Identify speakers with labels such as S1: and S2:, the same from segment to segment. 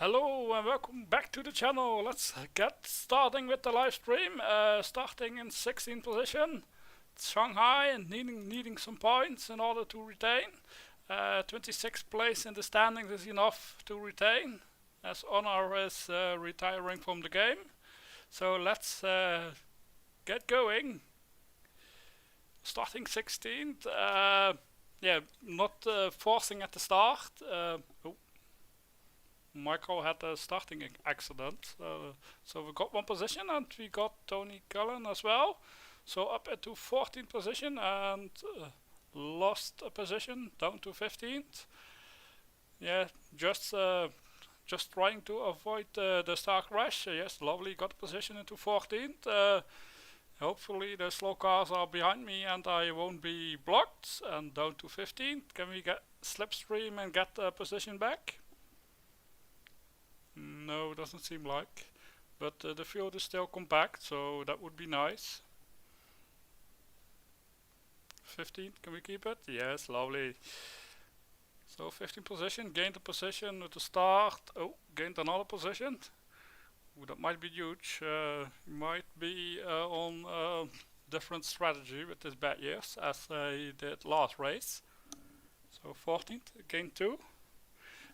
S1: Hello and welcome back to the channel. Let's get starting with the live stream. Starting in 16th position, Shanghai, and needing some points in order to retain. 26th place in the standings is enough to retain, as Honor is retiring from the game. So let's get going. Starting 16th. Yeah, not forcing at the start. Michael had a starting accident, so we got one position and we got Tony Cullen as well. So up into 14th position and lost a position down to 15th. Yeah, just trying to avoid the star crash. Yes, lovely, got a position into 14th. Hopefully the slow cars are behind me and I won't be blocked. And down to 15th. Can we get slipstream and get the position back? No, doesn't seem like. But the field is still compact, so that would be nice. 15th, can we keep it? Yes, lovely. So 15th position, gained a position at the start. Oh, gained another position. Ooh, that might be huge. Might be on different strategy with his bad years as he did last race. So 14th, gained 2.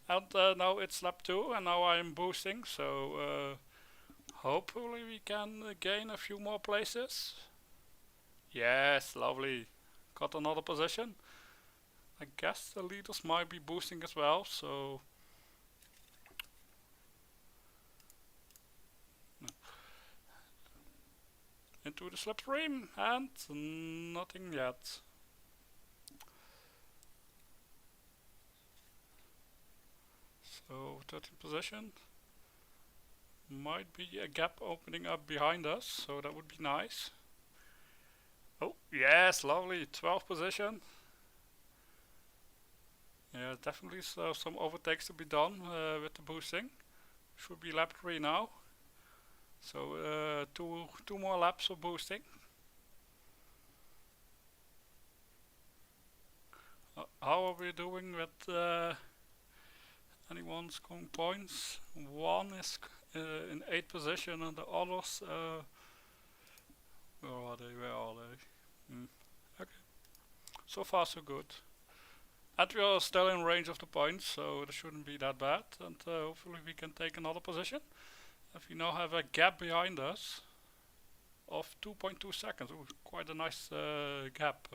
S1: And now it's lap 2 and now I'm boosting, so hopefully we can gain a few more places. Yes, lovely. Got another position. I guess the leaders might be boosting as well, so into the slipstream and nothing yet. So 13th position. Might be a gap opening up behind us, so that would be nice. Oh, yes, lovely. 12th position. Yeah, definitely some overtakes to be done with the boosting. Should be lap 3 now. So two more laps of boosting. How are we doing with anyone scoring points? One is in 8th position and the others, where are they? Okay, so far so good. And we are still in range of the points, so it shouldn't be that bad, and hopefully we can take another position. If we now have a gap behind us of 2.2 seconds, ooh, quite a nice gap.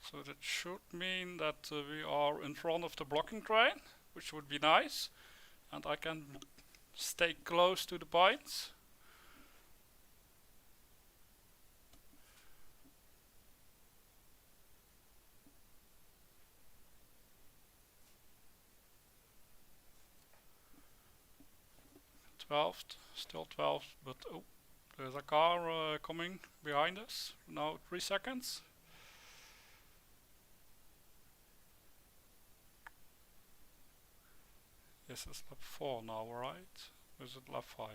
S1: So that should mean that we are in front of the blocking train, which would be nice. And I can stay close to the points. Still 12th, but oh, there's a car coming behind us. Now 3 seconds. This is lap 4 now, right? Or is it lap 5?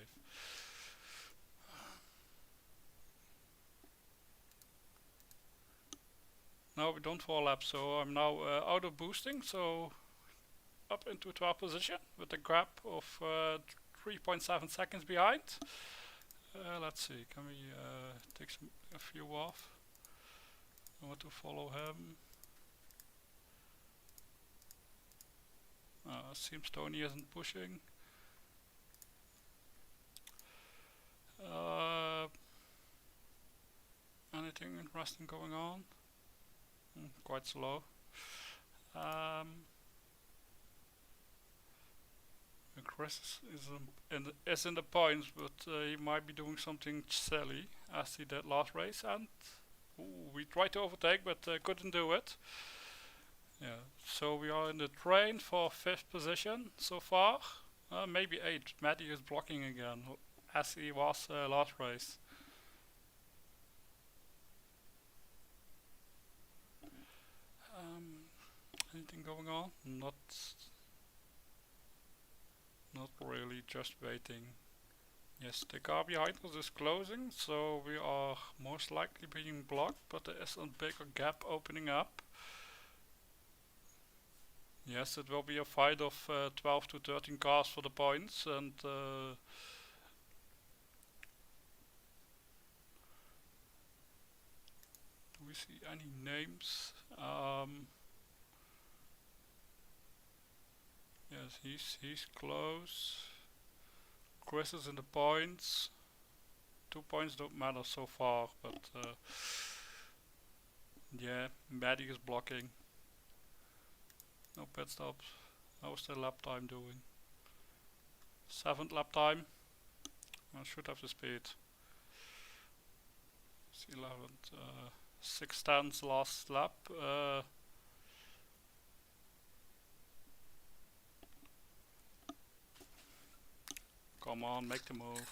S1: No, we don't fall laps, so I'm now out of boosting, so up into 12th position with a gap of 3.7 seconds behind. Let's see, can we take a few off? I want to follow him. Seems Tony isn't pushing. Anything interesting going on? Quite slow. Chris is in the points, but he might be doing something silly as he did last race, and we tried to overtake but couldn't do it. Yeah, so we are in the train for 5th position so far. Maybe 8th. Matty is blocking again, as he was last race. Anything going on? Not really, just waiting. Yes, the car behind us is closing, so we are most likely being blocked, but there is a bigger gap opening up. Yes, it will be a fight of 12 to 13 cars for the points, and do we see any names? Yes, he's close. Chris is in the points. 2 points don't matter so far, but yeah, Maddie is blocking. No pit stops. How's the lap time doing? 7th lap time. I should have the speed. It's 11th. 6/10 last lap. Come on, make the move.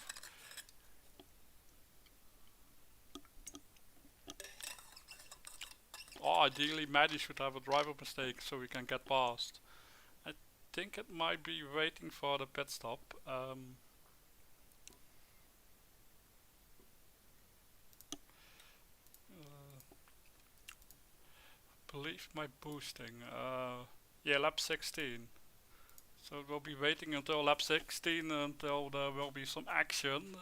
S1: Oh, ideally Maddie should have a driver mistake so we can get past. I think it might be waiting for the pit stop. Believe my boosting. Yeah, lap 16. So we'll be waiting until lap 16 until there will be some action.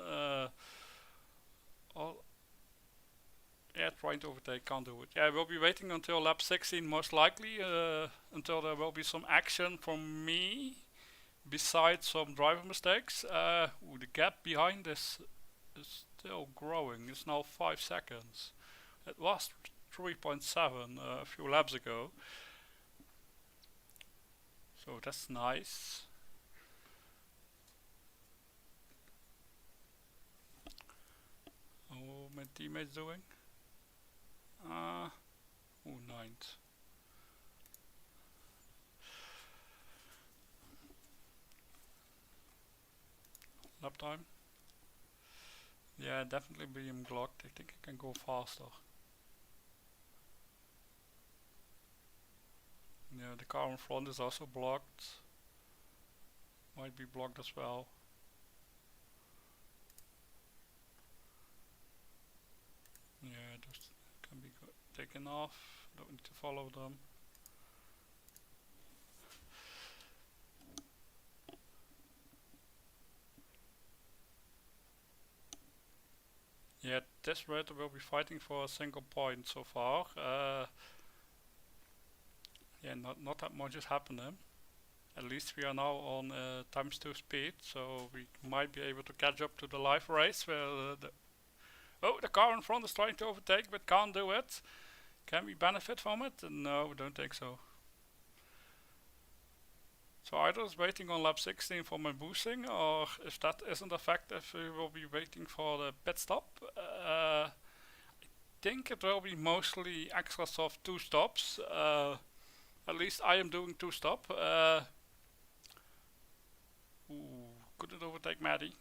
S1: Yeah, trying to overtake, can't do it. Yeah, we'll be waiting until lap 16 most likely, until there will be some action from me, besides some driver mistakes. Ooh, the gap behind this is still growing. It's now 5 seconds. It was 3.7 a few laps ago. So that's nice. Oh, my teammates doing? Oh, 9th. Lap time? Yeah, definitely being blocked. I think I can go faster. Yeah, the car in front is also blocked. Might be blocked as well. Yeah, those can be taken off. Don't need to follow them. Yeah, this rater will be fighting for a single point so far. Yeah, not that much is happening. At least we are now on ×2 speed, so we might be able to catch up to the live race where the car in front is trying to overtake but can't do it. Can we benefit from it? No, don't think so. So either is waiting on lap 16 for my boosting, or if that isn't effective, we will be waiting for the pit stop. I think it will be mostly extra soft 2 stops. At least I am doing 2 stop. Couldn't overtake Maddie.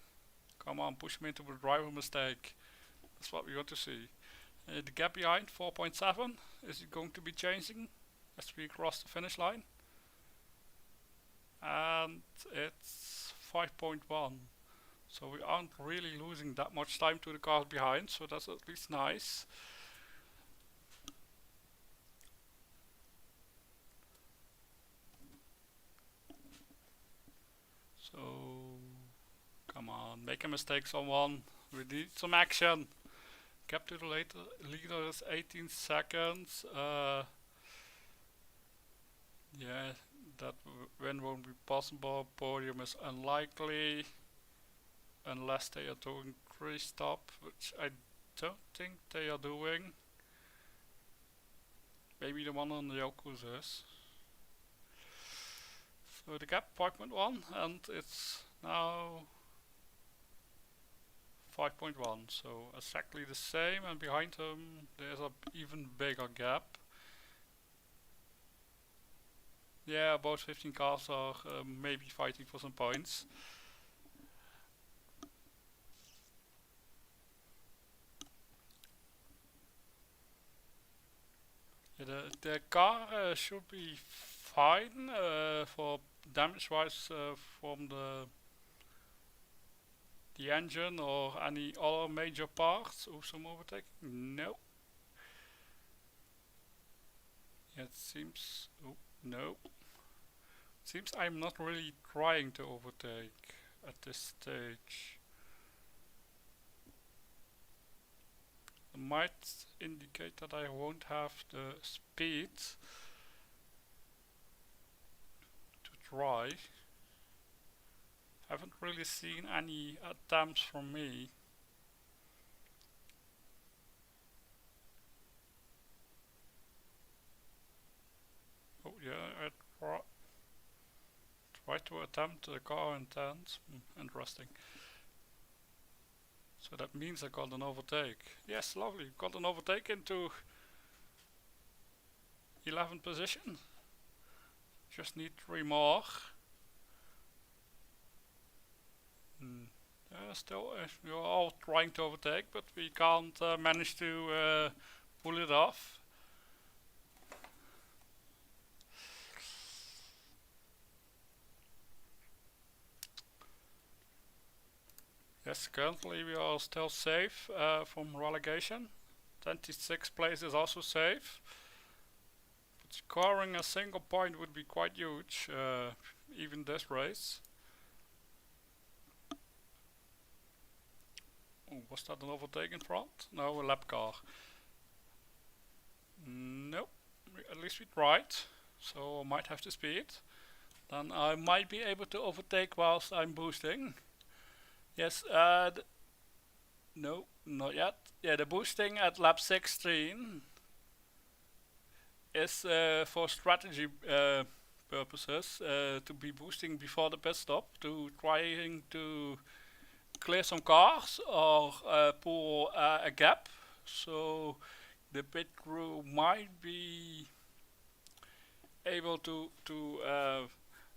S1: Come on, push me into the driver mistake. That's what we want to see. The gap behind, 4.7. Is it going to be changing as we cross the finish line? And it's 5.1. So we aren't really losing that much time to the cars behind, so that's at least nice. So come on, make a mistake someone. We need some action. Gap to the leader is 18 seconds. Yeah, that win won't be possible. Podium is unlikely unless they are doing 3 stop, which I don't think they are doing. Maybe the one on the Yoko's is. So the gap 5.1 and it's now 5.1, so exactly the same, and behind him there's an even bigger gap. Yeah, about 15 cars are maybe fighting for some points. Yeah, the car should be fine for damage wise from the engine or any other major parts. Oh, some overtaking? No. Yeah, it seems. Oh, no. Seems I'm not really trying to overtake at this stage. It might indicate that I won't have the speed to try. Haven't really seen any attempts from me. Oh yeah, I tried to attempt the car intent. Interesting. So that means I got an overtake. Yes, lovely. Got an overtake into 11th position. Just need 3 more. Still, we're all trying to overtake, but we can't manage to pull it off. Yes, currently we are still safe from relegation. 26th place is also safe. But scoring a single point would be quite huge, even this race. Oh, was that an overtake in front? No, a lap car. Nope, at least we tried. So I might have the speed. Then I might be able to overtake whilst I'm boosting. Yes, no, not yet. Yeah, the boosting at lap 16 is for strategy purposes, to be boosting before the pit stop, to trying to clear some cars or pull a gap. So the pit crew might be able to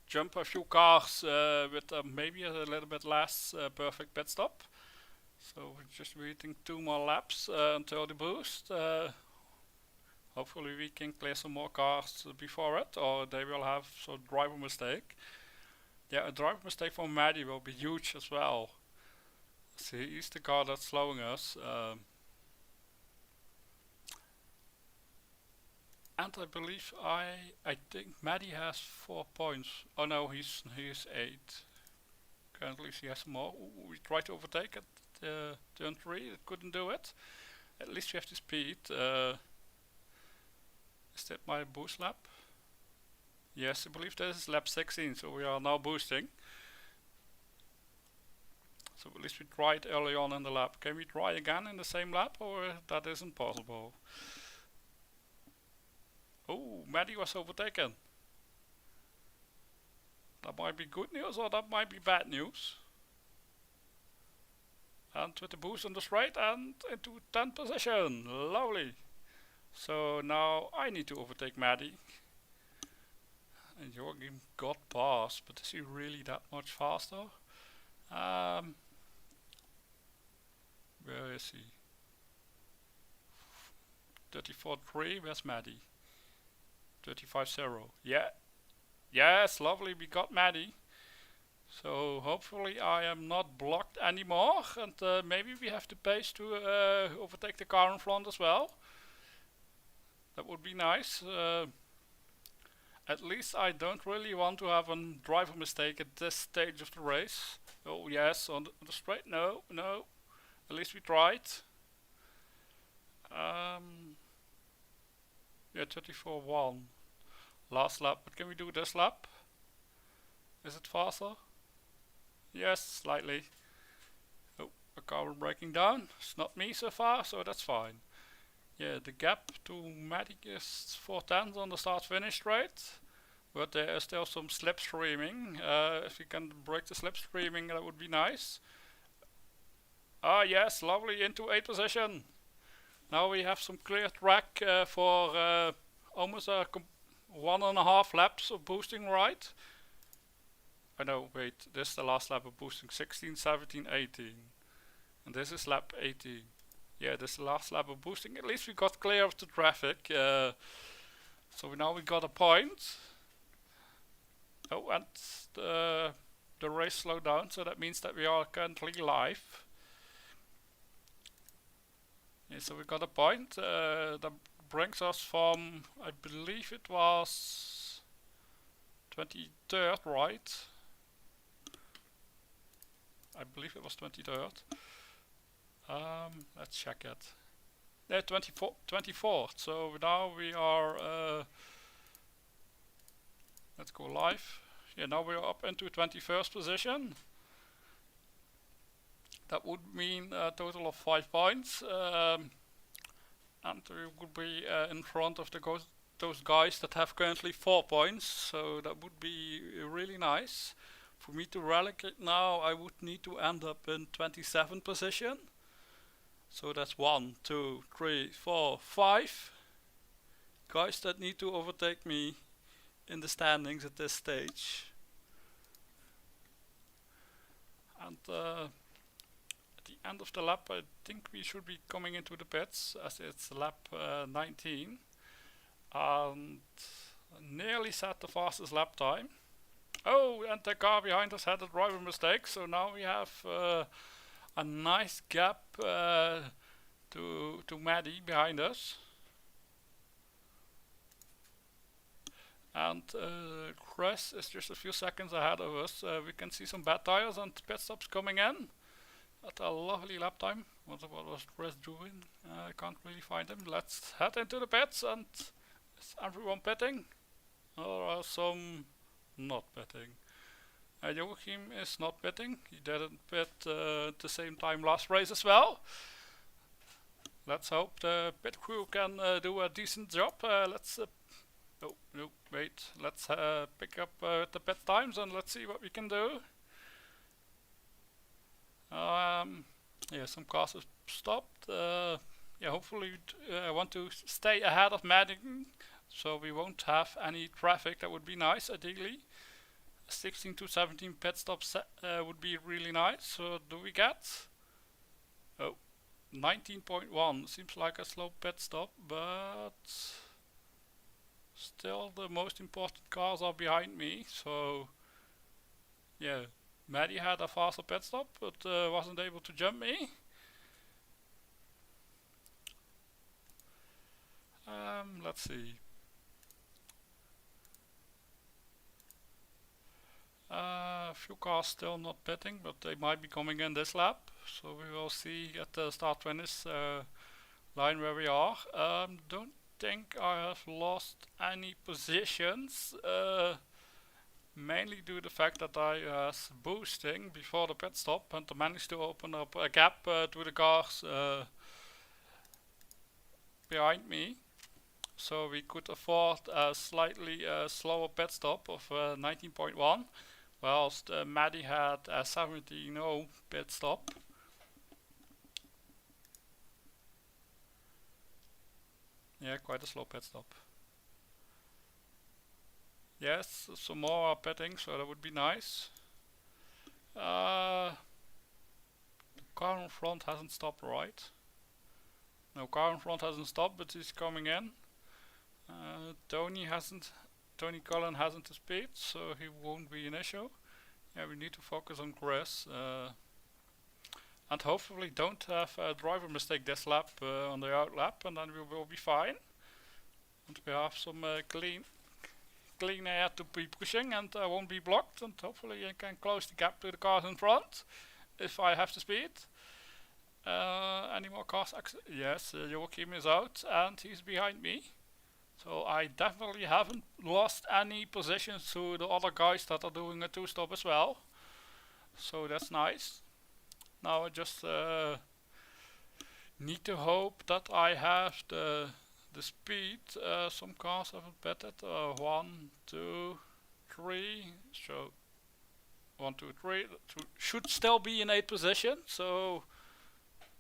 S1: jump a few cars with maybe a little bit less perfect pit stop. So we're just waiting 2 more laps until the boost. Hopefully we can clear some more cars before it, or they will have some driver mistake. Yeah, a driver mistake from Maddie will be huge as well. See, he's the car that's slowing us. And I believe I think Maddie has 4 points. Oh no, he's 8. Currently he has more. Ooh, we tried to overtake at turn 3, it couldn't do it. At least we have the speed. Is that my boost lap? Yes, I believe this is lap 16, so we are now boosting. So at least we tried early on in the lap. Can we try again in the same lap, or that isn't possible? Oh, Maddie was overtaken. That might be good news, or that might be bad news. And with the boost on the straight and into 10th position. Lovely. So now I need to overtake Maddie. And Jorgen got past, but is he really that much faster? Where is he? 34.3, where's Maddie? 35.0. Yeah. Yes, lovely, we got Maddie. So hopefully I am not blocked anymore, and maybe we have the pace to overtake the car in front as well. That would be nice. At least I don't really want to have a driver mistake at this stage of the race. Oh yes, on the straight, no. At least we tried. Yeah, 34.1. Last lap, but can we do this lap? Is it faster? Yes, slightly. Oh, a car breaking down. It's not me so far, so that's fine. Yeah, the gap to Maddie is 4/10 on the start-finish straight, but there is still some slipstreaming. If you can break the slipstreaming, that would be nice. Ah yes, lovely, into 8th position. Now we have some clear track for almost 1.5 laps of boosting, right? Oh no, wait, this is the last lap of boosting, 16, 17, 18. And this is lap 18. Yeah, this is the last lap of boosting. At least we got clear of the traffic. So now we got a point. Oh, and the race slowed down, so that means that we are currently live. Yeah, so we got a point. That brings us from, I believe it was 23rd, right? I believe it was 23rd. Let's check it. Yeah, 24th. So now we are, let's go live. Yeah, now we're up into 21st position. That would mean a total of 5 points. And we would be in front of those guys that have currently 4 points. So that would be really nice. For me to relegate now, I would need to end up in 27th position. So that's 1, 2, 3, 4, 5 guys that need to overtake me in the standings at this stage. And at the end of the lap, I think we should be coming into the pits as it's lap 19. And nearly set the fastest lap time. Oh, and the car behind us had a driver mistake, so now we have a nice gap to Maddie behind us. And Chris is just a few seconds ahead of us. We can see some bad tires and pit stops coming in at a lovely lap time. What was Chris doing? I can't really find him. Let's head into the pits. And is everyone pitting? Or are some not pitting? Joachim is not pitting. He didn't pit at the same time last race as well. Let's hope the pit crew can do a decent job. Let's wait. Let's pick up the pit times and let's see what we can do. Yeah, some cars have stopped. Yeah, hopefully I want to stay ahead of Maddie, so we won't have any traffic. That would be nice, ideally. 16 to 17 pit stops would be really nice. So do we get? Oh, 19.1. Seems like a slow pit stop, but still the most important cars are behind me. So yeah, Maddie had a faster pit stop, but wasn't able to jump me. Let's see. A few cars still not pitting, but they might be coming in this lap. So we will see at the start finish line where we are. Don't think I have lost any positions. Mainly due to the fact that I was boosting before the pit stop and managed to open up a gap to the cars behind me. So we could afford a slightly slower pit stop of 19.1, whilst Maddie had a 17.0 pit stop. Yeah, quite a slow pit stop. Yes, some more are pitting, so that would be nice. The car in front hasn't stopped, right? No, car in front hasn't stopped, but he's coming in. Tony Cullen hasn't the speed, so he won't be an issue. Yeah, we need to focus on Chris. And hopefully don't have a driver mistake this lap on the out lap, and then we will be fine. And we have some clean air to be pushing, and I won't be blocked, and hopefully I can close the gap to the cars in front if I have the speed. Any more cars? Yes, Joachim is out and he's behind me. So I definitely haven't lost any positions to the other guys that are doing a 2-stop as well. So that's nice. Now I just need to hope that I have the speed. Some cars haven't pitted. 1, 2, 3. So 1, 2, 3. Should still be in 8th position. So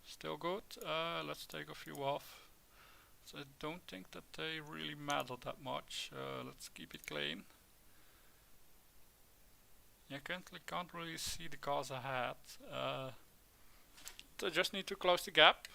S1: still good. Let's take a few off. So I don't think that they really matter that much. Let's keep it clean. You can't really see the cars ahead. So I just need to close the gap.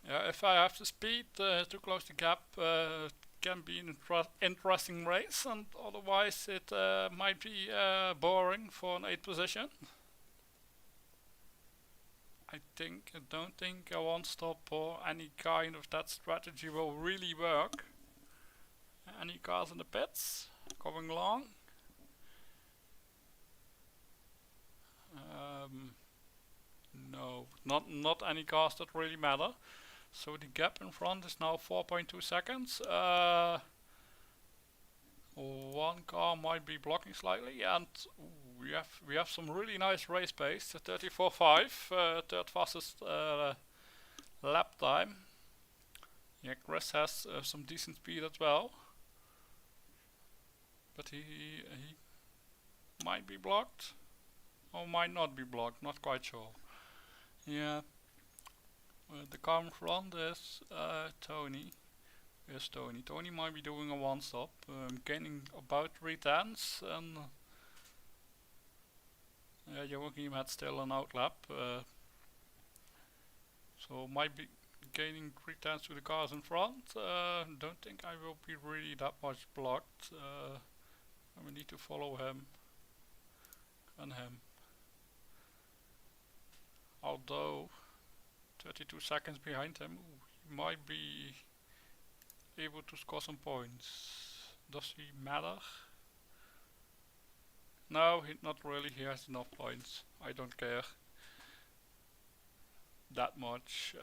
S1: Yeah, if I have the speed to close the gap, it can be an interesting race, and otherwise it might be boring for an 8th position. I don't think a one stop or any kind of that strategy will really work. Any cars in the pits going along? No, not any cars that really matter. So the gap in front is now 4.2 seconds. One car might be blocking slightly, and we have some really nice race pace. 34.5, third fastest lap time. Yeah, Chris has some decent speed as well, but he might be blocked or might not be blocked. Not quite sure. Yeah. The car in front is Tony. Yes, Tony. Tony might be doing a one stop, gaining about 3/10, and Joachim had still an outlap, so might be gaining 3/10 to the cars in front. Don't think I will be really that much blocked. And we need to follow him and him. Although 32 seconds behind him, he might be able to score some points. Does he matter? No, not really. He has enough points. I don't care that much.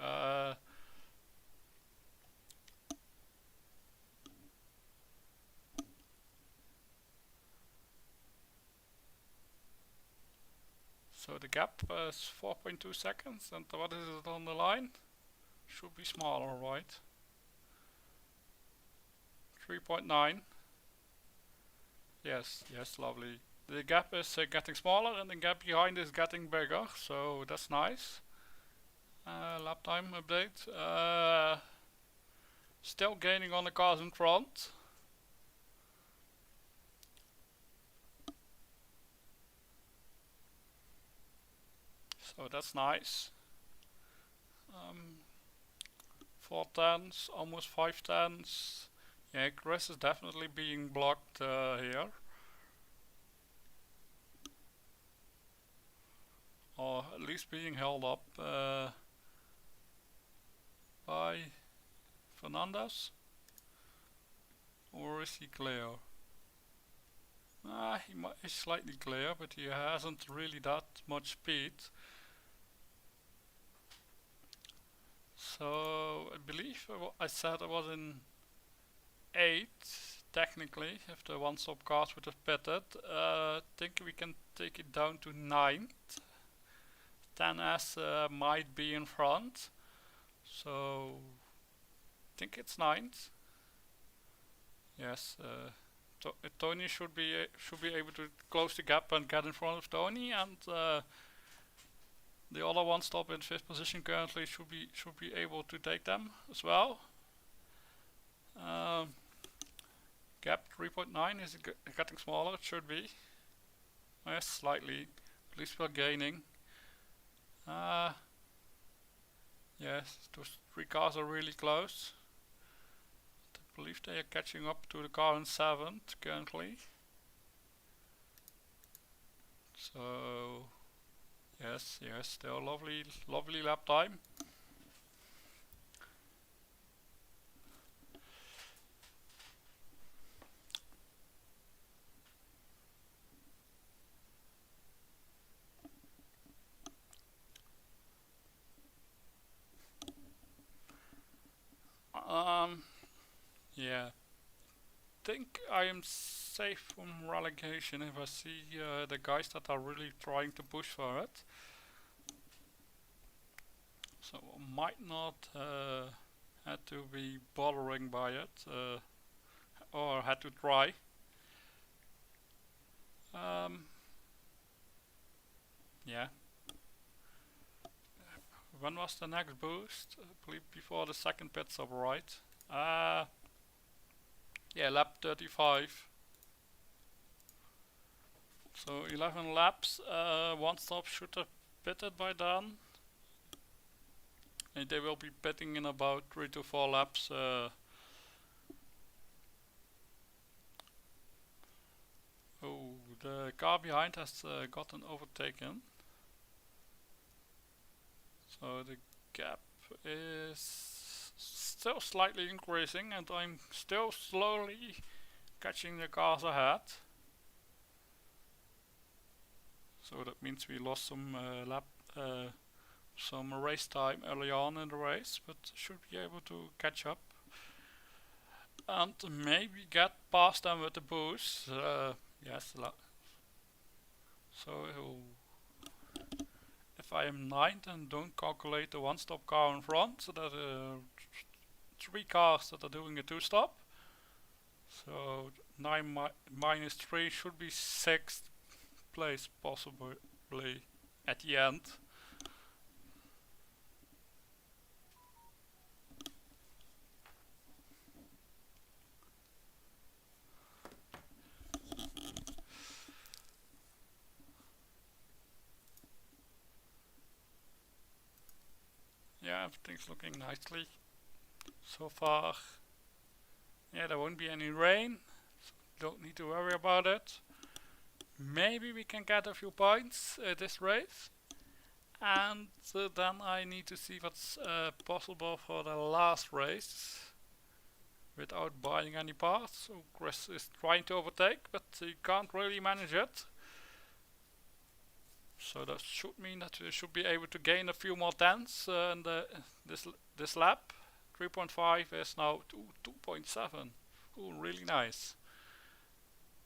S1: So the gap is 4.2 seconds, and what is it on the line? Should be smaller, right? 3.9. Yes, lovely. The gap is getting smaller, and the gap behind is getting bigger, so that's nice. Lap time update. Still gaining on the cars in front. So that's nice. 4/10, almost 5/10. Yeah, Chris is definitely being blocked here. Or at least being held up by Fernandez. Or is he clear? He's slightly clear, but he hasn't really that much speed. So I believe I said I was in 8th, technically, if the one-stop cars would have pitted. I think we can take it down to 9th. 10S might be in front, so I think it's 9th. Yes, Tony should be able to close the gap and get in front of Tony, and the other one stop in 5th position currently should be able to take them as well. Gap 3.9 is getting smaller. It should be. Yes, slightly. At least we're gaining. Yes, those 3 cars are really close. I believe they are catching up to the car in 7th currently. So yes, still lovely lap time. Yeah, think I am safe from relegation if I see the guys that are really trying to push for it. So I might not had to be bothering by it, or had to try. Yeah. When was the next boost? I believe before the second pit stop, right? Yeah, lap 35. So 11 laps, one stop should have pitted by then. and they will be pitting in about 3 to 4 laps. Oh, the car behind has gotten overtaken. So the gap is still slightly increasing, and I'm still slowly catching the cars ahead. So that means we lost some some race time early on in the race, but should be able to catch up and maybe get past them with the boost. Yes, so if I am 9th and don't calculate the one-stop car in front, so that 3 cars that are doing a 2-stop, so 9 minus 3 should be 6th place possibly at the end. Yeah, everything's looking nicely so far. Yeah, there won't be any rain, so don't need to worry about it. Maybe we can get a few points this race, and then I need to see what's possible for the last race without buying any parts. So Chris is trying to overtake, but he can't really manage it. So that should mean that we should be able to gain a few more tenths in this lap. 3.5 is now 2.7. Ooh, really nice.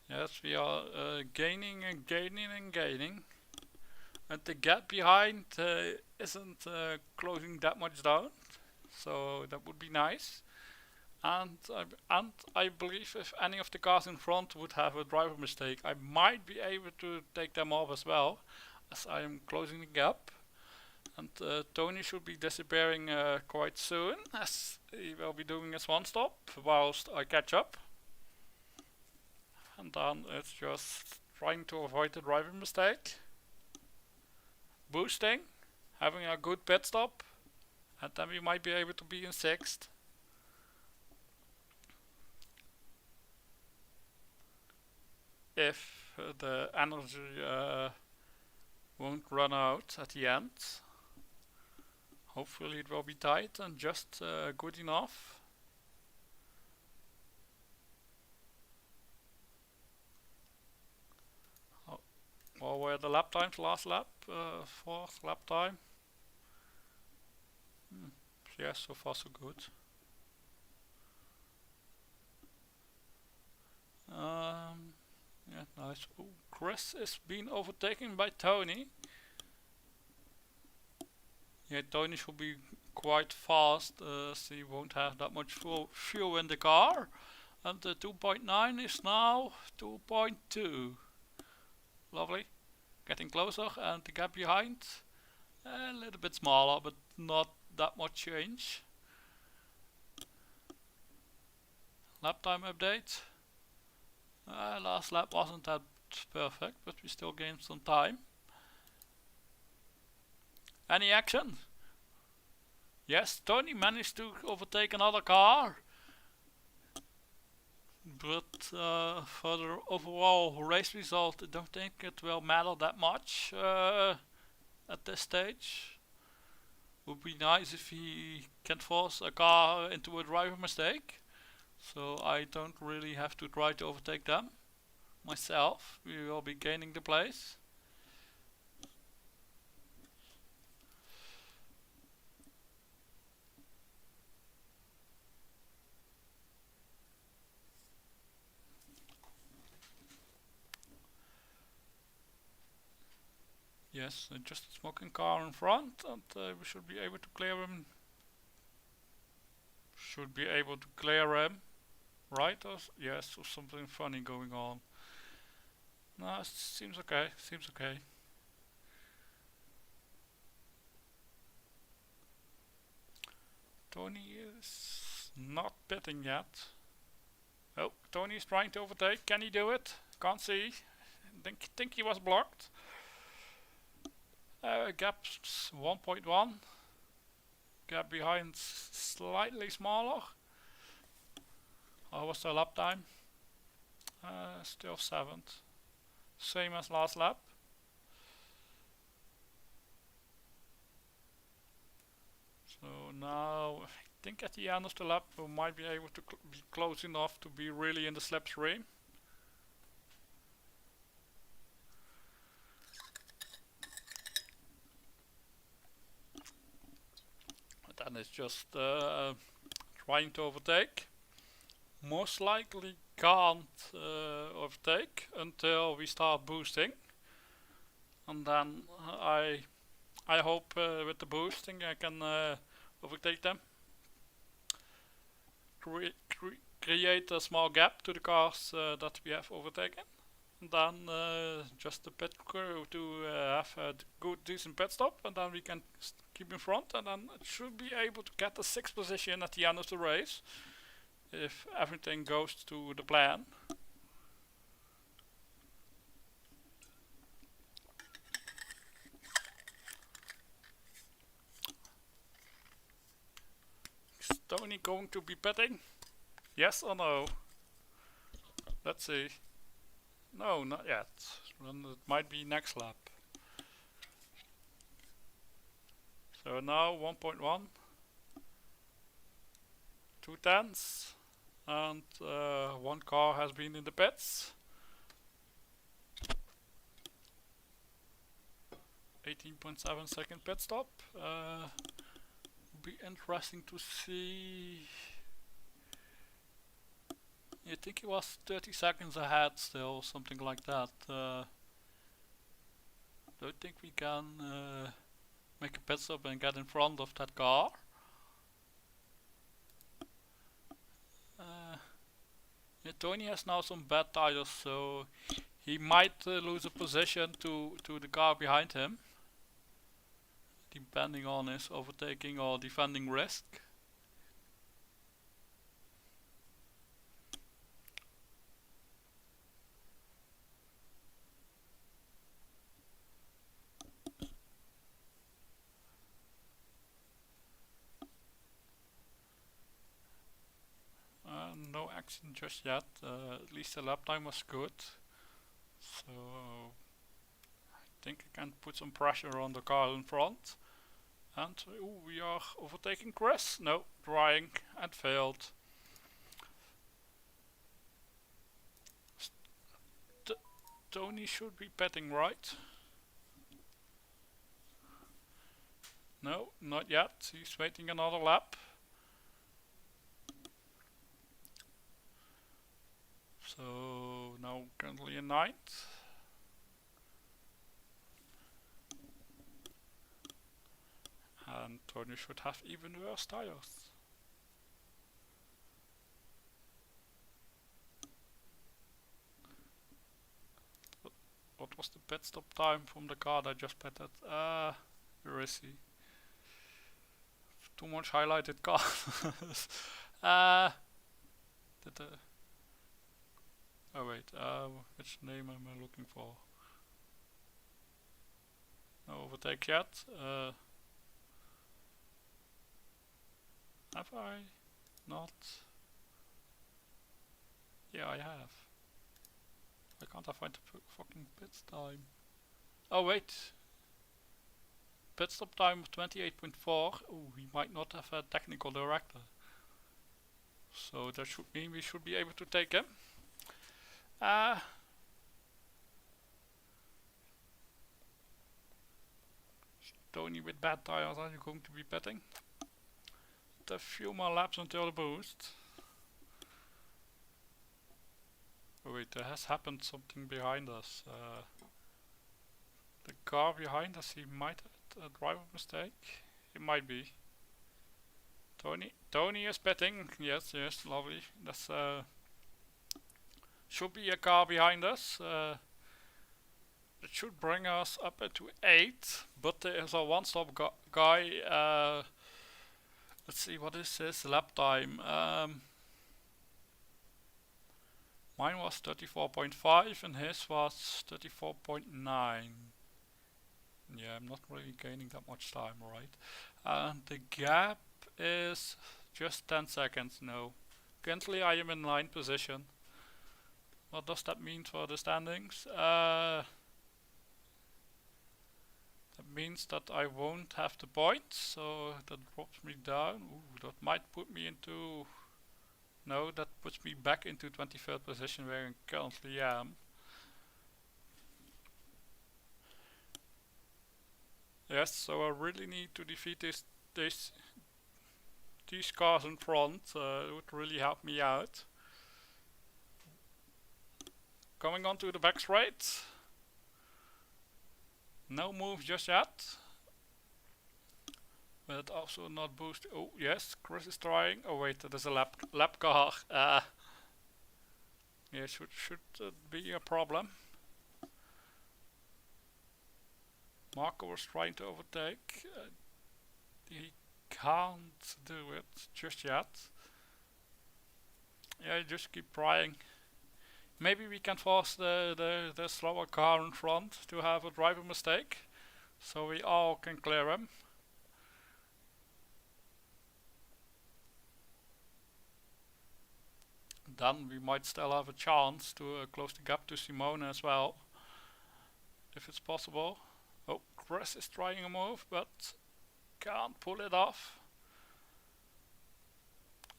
S1: Yes, we are gaining and gaining and gaining, and the gap behind isn't closing that much down, so that would be nice. And I believe if any of the cars in front would have a driver mistake, I might be able to take them off as well, as I am closing the gap. And Tony should be disappearing quite soon, as he will be doing his one stop whilst I catch up. And then it's just trying to avoid the driver mistake, boosting, having a good pit stop, and then we might be able to be in 6th. If the energy won't run out at the end. Hopefully it will be tight and just good enough. What were the lap times last lap? 4th lap time. Yeah, so far so good. Yeah, nice. Ooh, Chris is being overtaken by Tony. Yeah, Tony should be quite fast, so he won't have that much fuel in the car. And the 2.9 is now 2.2. Lovely. Getting closer, and the gap behind a little bit smaller, but not that much change. Lap time update. Last lap wasn't that perfect, but we still gained some time. Any action? Yes, Tony managed to overtake another car. But for the overall race result, I don't think it will matter that much at this stage. Would be nice if he can force a car into a driver mistake, so I don't really have to try to overtake them myself. We will be gaining the place. Yes, just a smoking car in front, and we should be able to clear him. Should be able to clear him, right? Or yes, or something funny going on. No, it seems okay. Seems okay. Tony is not pitting yet. Oh, Tony is trying to overtake. Can he do it? Can't see. Think he was blocked. Gap's 1.1. gap behind slightly smaller. How was the lap time? Still 7th. Same as last lap. So now I think at the end of the lap we might be able to be close enough to be really in the slipstream. But then it's just trying to overtake. Most likely can't overtake until we start boosting, and then I hope with the boosting I can overtake them. Create a small gap to the cars that we have overtaken, and then just the pit crew to have a good decent pit stop, and then we can keep in front, and then it should be able to get the 6th position at the end of the race if everything goes to the plan. Is Tony going to be pitting? Yes or no? Let's see. No, not yet. Then it might be next lap. So now 1.1. 2 tenths. And one car has been in the pits. 18.7 second pit stop. Be interesting to see. I think he was 30 seconds ahead still, something like that. Don't think we can make a pit stop and get in front of that car. Tony has now some bad tires, so he might lose a position to the car behind him, depending on his overtaking or defending risk. No accident just yet, at least the lap time was good, so I think I can put some pressure on the car in front. And we are overtaking Chris. No, trying and failed. Tony should be pitting, right? No, not yet. He's waiting another lap. So now currently in 9th. And Tony should have even worse tires. What was the pit stop time from the car that just pitted? Where is he? Too much highlighted cars. Oh wait, which name am I looking for? No overtake yet. Have I not? Yeah, I have. Why can't I find the fucking pit time? Oh wait. Pit stop time of 28.4. Oh, we might not have a technical director. So that should mean we should be able to take him. Tony with bad tires, are you going to be pitting? A few more laps until the boost. Oh wait, there has happened something behind us. The car behind us, he might have a driver mistake. It might be. Tony is pitting. Yes, lovely. That's should be a car behind us. It should bring us up into 8, but there is a one-stop guy. Let's see, what is his lap time? Mine was 34.5 and his was 34.9. Yeah, Yeah, I'm not really gaining that much time, right? And the gap is just 10 seconds. No. Currently I am in 9th position. What does that mean for the standings? That means that I won't have the points, so that drops me down. Ooh, that might put me into... No, that puts me back into 23rd position where I currently am. Yes, so I really need to defeat these cars in front. It would really help me out. Coming on to the back straight. No move just yet. But also not boost. Oh yes, Chris is trying. Oh wait, that is a lap car. Yeah, should be a problem. Marco was trying to overtake. He can't do it just yet. Yeah, just keep trying. Maybe we can force the slower car in front to have a driver mistake, so we all can clear him. Then we might still have a chance to close the gap to Simone as well, if it's possible. Oh, Chris is trying a move, but can't pull it off.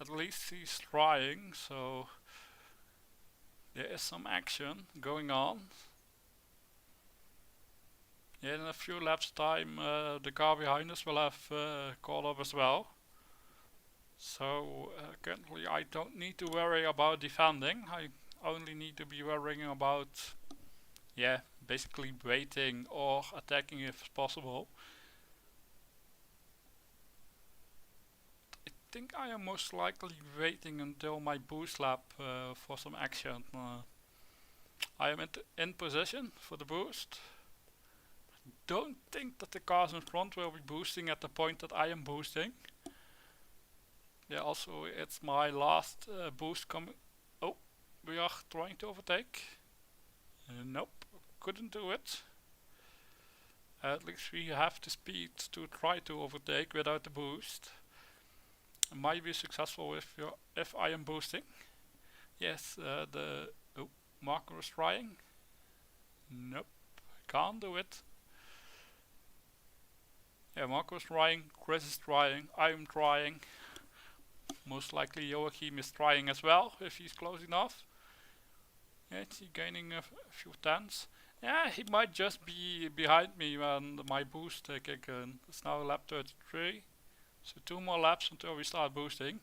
S1: At least he's trying, so there is some action going on. Yeah, in a few laps time the car behind us will have caught up as well. So currently I don't need to worry about defending. I only need to be worrying about, yeah, basically waiting or attacking if possible. I think I am most likely waiting until my boost lap for some action. I am in position for the boost. Don't think that the cars in front will be boosting at the point that I am boosting. Yeah, also it's my last boost coming. Oh, we are trying to overtake. Nope, couldn't do it. At least we have the speed to try to overtake without the boost. I might be successful if I am boosting. Yes, Marco is trying. Nope, can't do it. Yeah, Marco is trying, Chris is trying, I'm trying. Most likely Joachim is trying as well, if he's close enough. Yeah, he's gaining a few tenths. Yeah, he might just be behind me when my boost kick in. It's now lap 33. So 2 more laps until we start boosting.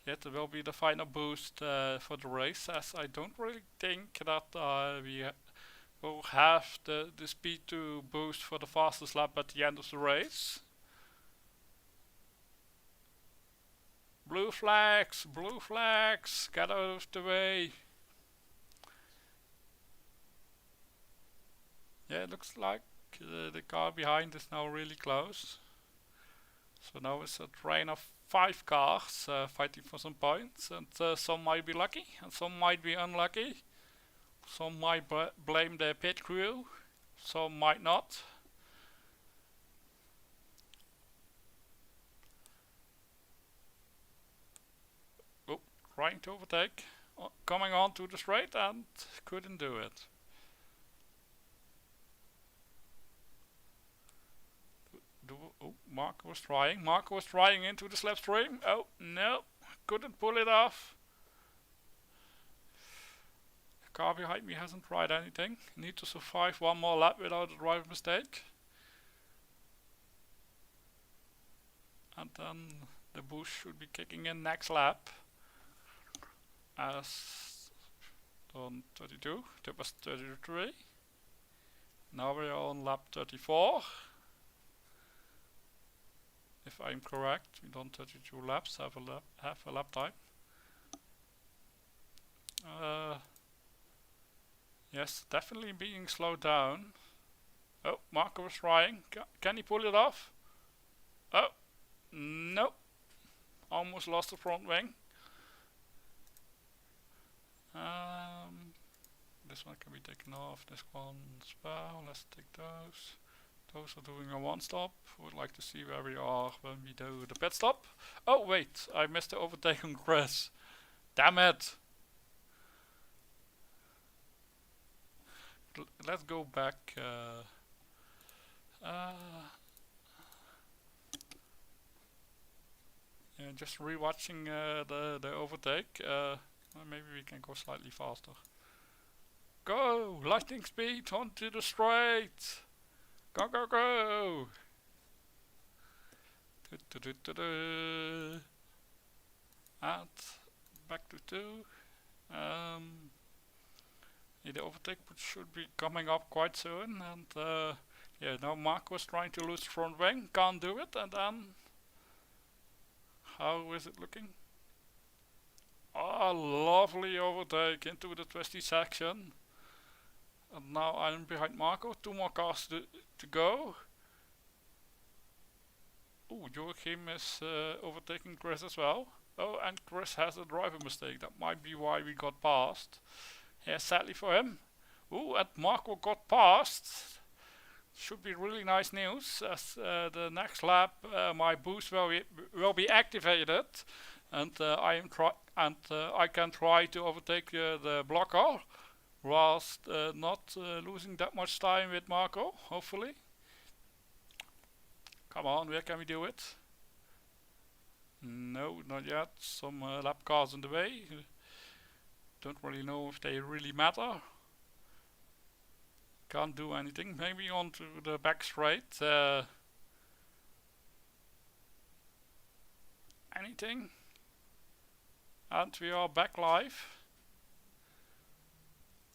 S1: Yet there will be the final boost for the race, as I don't really think that we will have the speed to boost for the fastest lap at the end of the race. Blue flags, get out of the way. Yeah, it looks like the car behind is now really close. So now it's a train of 5 cars fighting for some points, and some might be lucky and some might be unlucky. Some might blame their pit crew, some might not. Oh, trying to overtake, coming on to the straight and couldn't do it. Oh, Marco was trying into the slipstream. Oh no, couldn't pull it off. The car behind me hasn't tried anything. Need to survive 1 more lap without a driver mistake. And then the boost should be kicking in next lap. As on 32, that was 33. Now we are on lap 34. If I'm correct, we done 32 laps, have a lap time. Yes, definitely being slowed down. Oh, Marco was trying. Can he pull it off? Oh, nope. Almost lost the front wing. This one can be taken off, this one as well. Let's take those. Those are doing a one stop. Would like to see where we are when we do the pit stop. Oh wait, I missed the overtake on Chris. Damn it! Let's go back. Yeah, just rewatching the overtake. Maybe we can go slightly faster. Go! Lightning speed onto the straight! Go, go, go! And back to 2. Yeah, the overtake should be coming up quite soon. And yeah, now Marco is trying to lose front wing, can't do it. And then, how is it looking? Oh, lovely overtake into the twisty section. And now I'm behind Marco. 2 more cars to go. Oh, Joachim is overtaking Chris as well. Oh, and Chris has a driver mistake. That might be why we got past. Yeah, sadly for him. Oh, and Marco got past. Should be really nice news. As the next lap, my boost will be activated, and I can try to overtake the blocker, whilst not losing that much time with Marco. Hopefully. Come on, where can we do it? No, not yet. Some lap cars in the way. Don't really know if they really matter. Can't do anything. Maybe onto the back straight. Anything? And we are back live.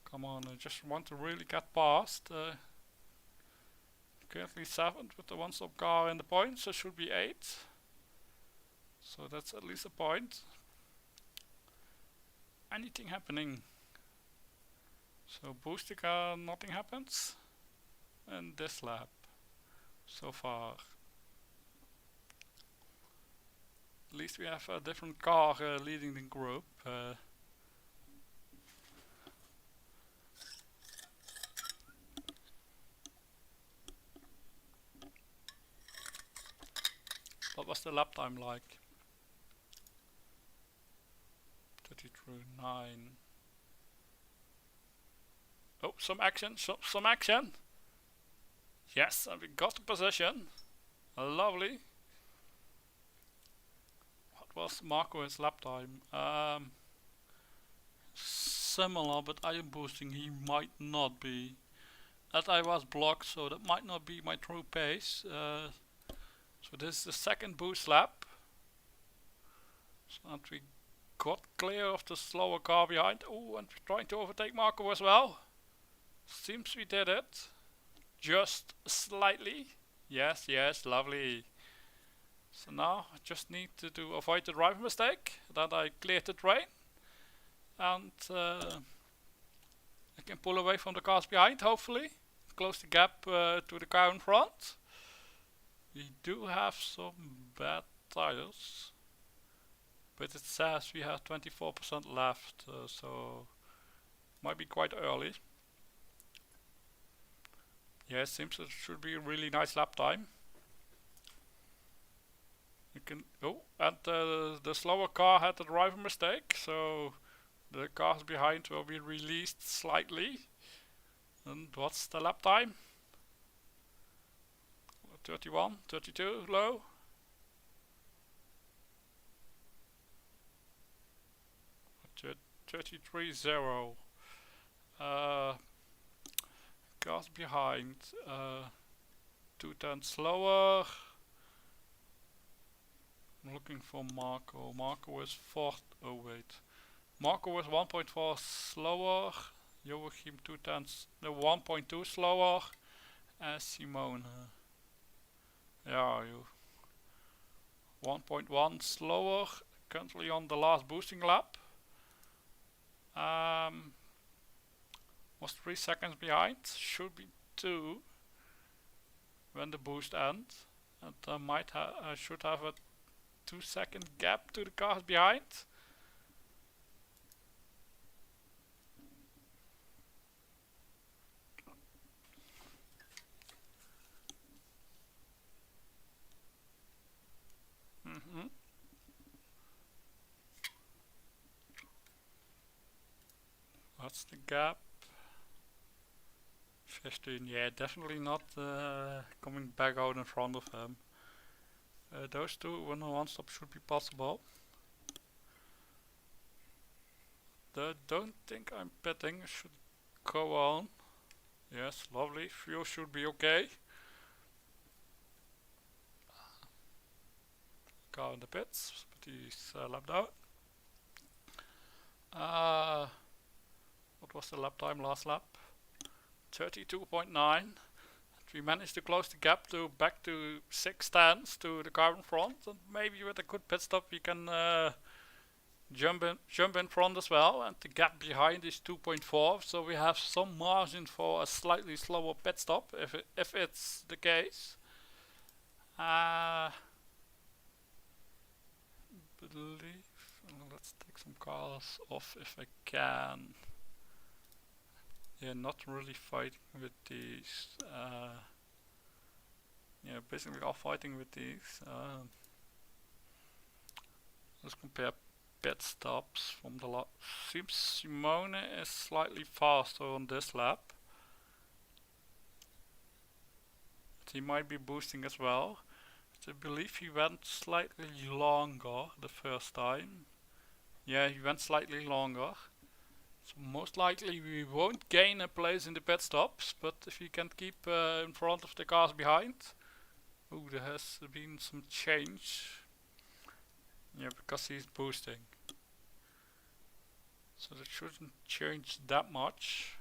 S1: Come on, I just want to really get past. Currently 7th with the one stop car in the points, so should be 8. So that's at least a point. Anything happening? So boosting car, nothing happens. And this lap, so far. At least we have a different car leading the group. What was the lap time like? 33.9. Oh, some action, some action. Yes, and we got the position. Lovely. What was Marco's lap time? Similar, but I am boosting. He might not be. That I was blocked, so that might not be my true pace. So this is the second boost lap. So, and we got clear of the slower car behind. Oh, and we're trying to overtake Marco as well. Seems we did it. Just slightly. Yes, yes, lovely. So now I just need to avoid the driver mistake. That I cleared the train. And I can pull away from the cars behind, hopefully. Close the gap to the car in front. We do have some bad tires, but it says we have 24% left, so might be quite early. Yeah, it seems it should be a really nice lap time. You can and the slower car had a driver mistake, so the cars behind will be released slightly. And what's the lap time? 31, 32, low. 33.0. Cars behind. 2/10 slower. I'm looking for Marco. Marco is 4th. Oh wait. Marco is 1.4 slower. Joachim 2/10. No, 1.2 slower. As Simone. Yeah, you 1.1 slower, currently on the last boosting lap. Was 3 seconds behind, should be 2 when the boost ends. And I should have a 2-second gap to the cars behind. What's the gap? 15, yeah, definitely not coming back out in front of him. Those two, one stop should be possible. Don't think I'm pitting, should go on. Yes, lovely, fuel should be okay. Car in the pits, but he's lapped out. What was the lap time last lap? 32.9. We managed to close the gap to back to 6 tenths to the car in front, and maybe with a good pit stop we can jump in front as well, and the gap behind is 2.4, so we have some margin for a slightly slower pit stop if it's the case. Believe, let's take some cars off if I can. Yeah, not really fighting with these. Yeah, basically all fighting with these. Let's compare pit stops from the lap. Seems Simone is slightly faster on this lap. But he might be boosting as well. But I believe he went slightly longer the first time. Yeah, he went slightly longer. So most likely we won't gain a place in the pit stops, but if he can keep in front of the cars behind. Oh, there has been some change. Yeah, because he's boosting. So that shouldn't change that much.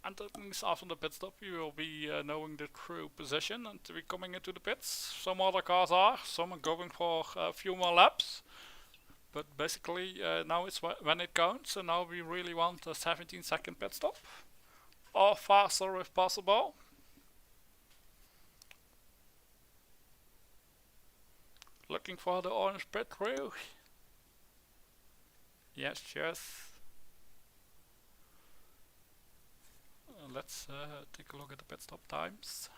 S1: And that means after the pit stop we will be knowing the true position and we're coming into the pits. Some other cars are, some are going for a few more laps. But basically now it's when it counts, and now we really want a 17-second pit stop. Or faster if possible. Looking for the orange pit crew. Yes, yes. Let's take a look at the pit stop times.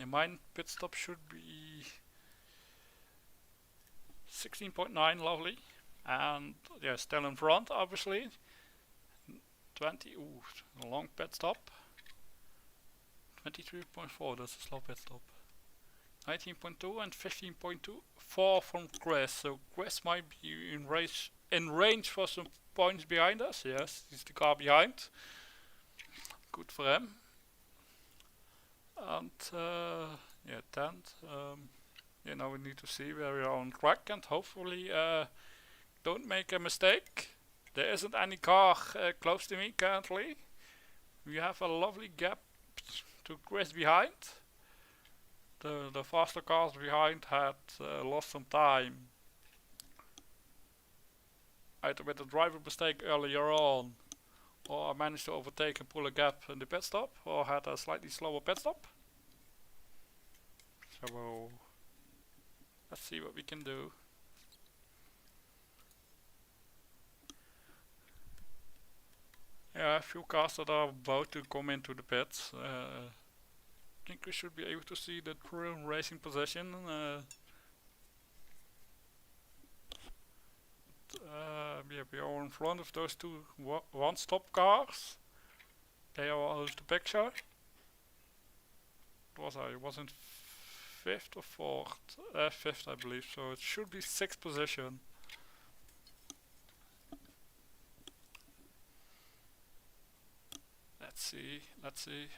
S1: Mine pit stop should be 16.9, lovely. And yeah, still in front, obviously. 20, ooh, a long pit stop. 23.4, that's a slow pit stop. 19.2 and 15.24 from Chris. So Chris might be in range for some points behind us. Yes, he's the car behind. Good for him. And yeah, 10th. Yeah, now we need to see where we are on track and hopefully don't make a mistake. There isn't any car close to me currently. We have a lovely gap to Chris behind. The faster cars behind had lost some time. Either with a driver mistake earlier on, or I managed to overtake and pull a gap in the pit stop, or had a slightly slower pit stop. So let's see what we can do. Yeah, a few cars that are about to come into the pits. I think we should be able to see the true racing position. Yeah, we are in front of those two one-stop cars. They are out of the picture. What was I? Was in 5th or 4th? 5th, I believe. So it should be 6th position. Let's see. Let's see.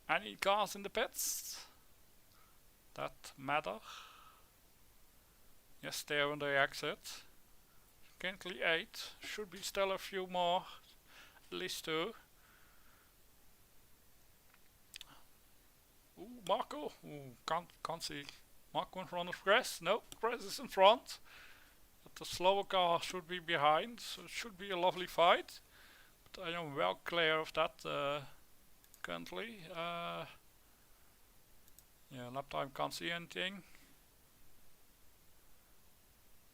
S1: Any cars in the pits that matter? Yes, they're on the exit. Currently 8. Should be still a few more. At least 2. Ooh, Marco. Ooh, can't see. Marco in front of Chris. No, Chris is in front. But the slower car should be behind. So it should be a lovely fight. But I am well clear of that currently. Yeah, lap time can't see anything.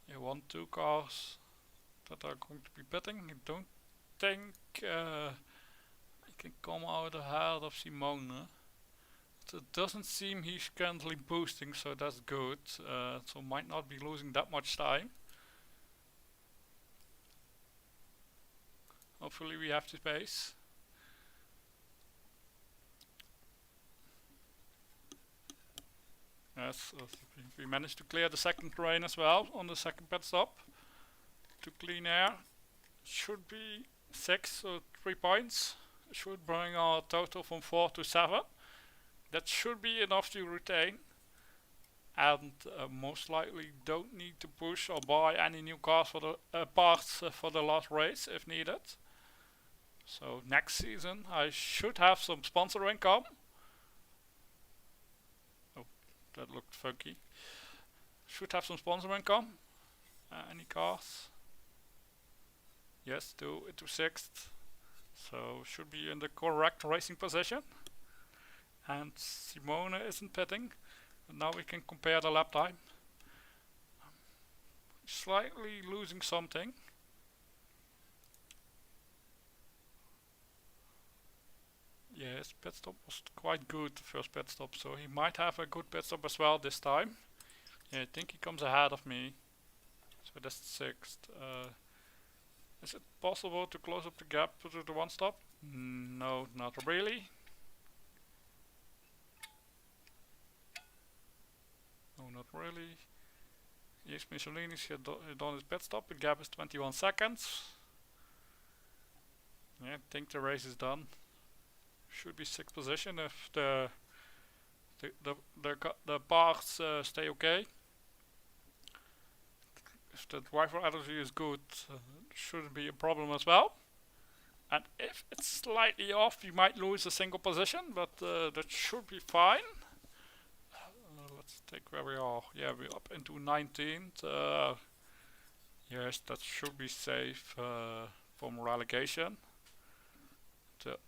S1: Yeah, 1, 2 cars that are going to be pitting. I don't think I can come out ahead of Simone. It doesn't seem he's currently boosting, so that's good. So might not be losing that much time. Hopefully we have the space. Yes, we managed to clear the second train as well on the second pit stop. To clean air. Should be 6 or 3 points. Should bring our total from 4 to 7. That should be enough to retain. And most likely don't need to push or buy any new cars for the parts for the last race if needed. So next season I should have some sponsor income. Oh, that looked funky. Should have some sponsor income. Any cars? Yes, into 6th. So should be in the correct racing position. And Simone isn't pitting. And now we can compare the lap time. Slightly losing something. Yes, pit stop was quite good, the first pit stop, so he might have a good pit stop as well this time. Yeah, I think he comes ahead of me. So that's 6th. Is it possible to close up the gap to the one stop? No, not really. No, not really. Yes, Mussolini's done his pit stop. The gap is 21 seconds. Yeah, I think the race is done. Should be 6th position if the parts stay okay. If the driver energy is good, shouldn't be a problem as well. And if it's slightly off, you might lose a single position, but that should be fine. Let's take where we are. Yeah, we're up into 19th. Yes, that should be safe from relegation.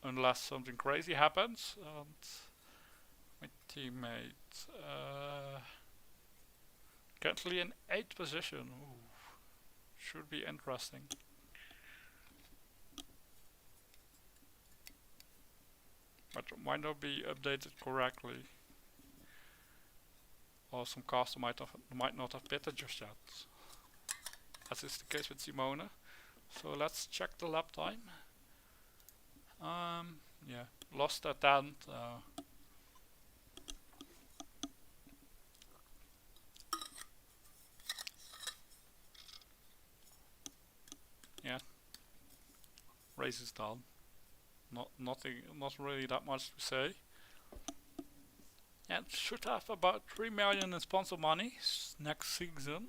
S1: Unless something crazy happens. And my teammate currently in 8th position. Ooh, should be interesting. But it might not be updated correctly. Or some caster might not have pitted just yet. As is the case with Simone. So let's check the lap time. Yeah, lost a 10th. Yeah, race is done. Not really that much to say. And should have about 3 million in sponsor money next season.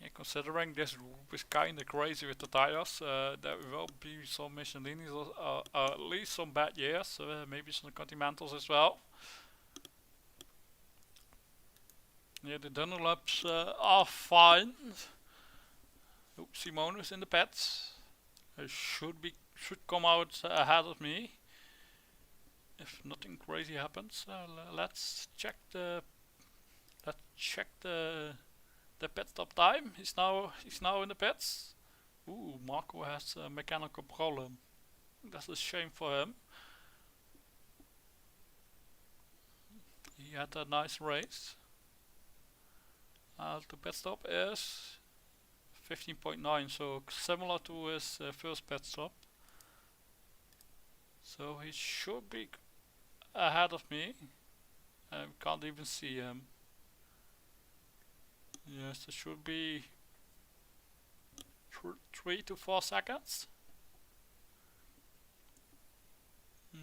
S1: Yeah, considering this was kinda crazy with the tires, there will be some Michelinis or at least some bad years, maybe some Continentals as well. Yeah, the Dunlops are fine. Oh, Simone is in the pits. Should come out ahead of me if nothing crazy happens. Let's check the pit stop time. He's now in the pits. Ooh, Marco has a mechanical problem. That's a shame for him. He had a nice race. The pit stop is 15.9, so similar to his first pit stop. So he should be ahead of me. Can't even see him. Yes, it should be 3 to 4 seconds.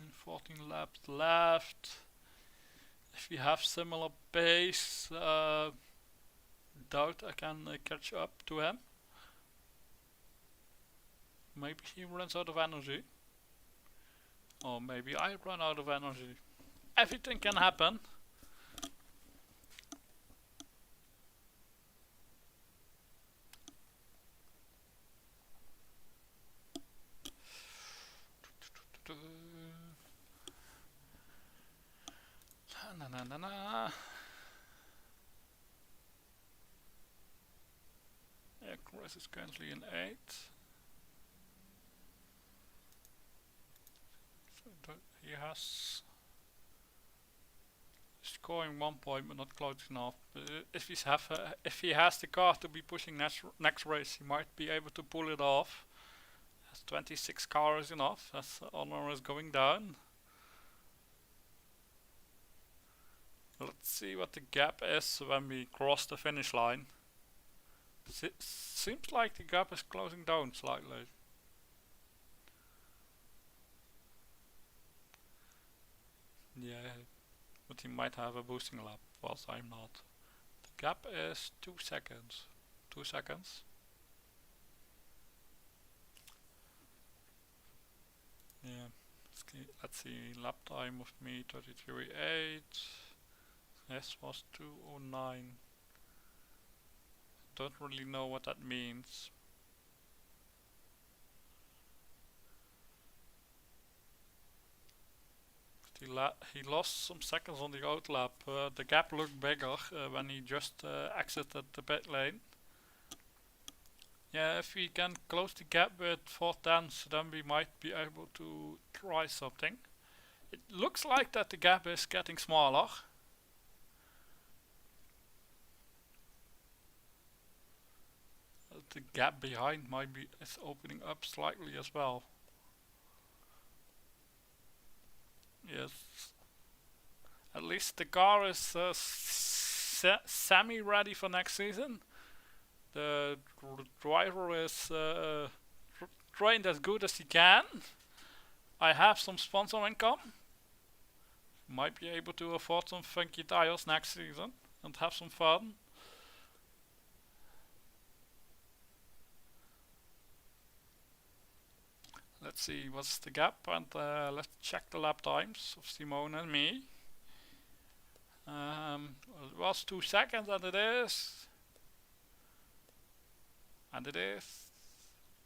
S1: 14 laps left. If we have similar pace, doubt I can catch up to him. Maybe he runs out of energy. Or maybe I run out of energy. Everything can happen. Yeah, Chris is currently in 8th. So he has scoring 1 point but not close enough. If if he has the car to be pushing next race, he might be able to pull it off. As 26 car is enough, as honor is going down. Let's see what the gap is when we cross the finish line. Seems like the gap is closing down slightly. Yeah, but he might have a boosting lap, whilst I'm not. The gap is 2 seconds. 2 seconds. Yeah, let's see, lap time of me 33.8. This was 2:09. Don't really know what that means. He lost some seconds on the out lap. The gap looked bigger when he just exited the pit lane. Yeah, if we can close the gap with 4 tenths, then we might be able to try something. It looks like that the gap is getting smaller. The gap behind might be opening up slightly as well. Yes, at least the car is semi-ready for next season. The driver is trained as good as he can. I have some sponsor income. Might be able to afford some funky tires next season and have some fun. Let's see what's the gap, and let's check the lap times of Simone and me. It was 2 seconds, and it is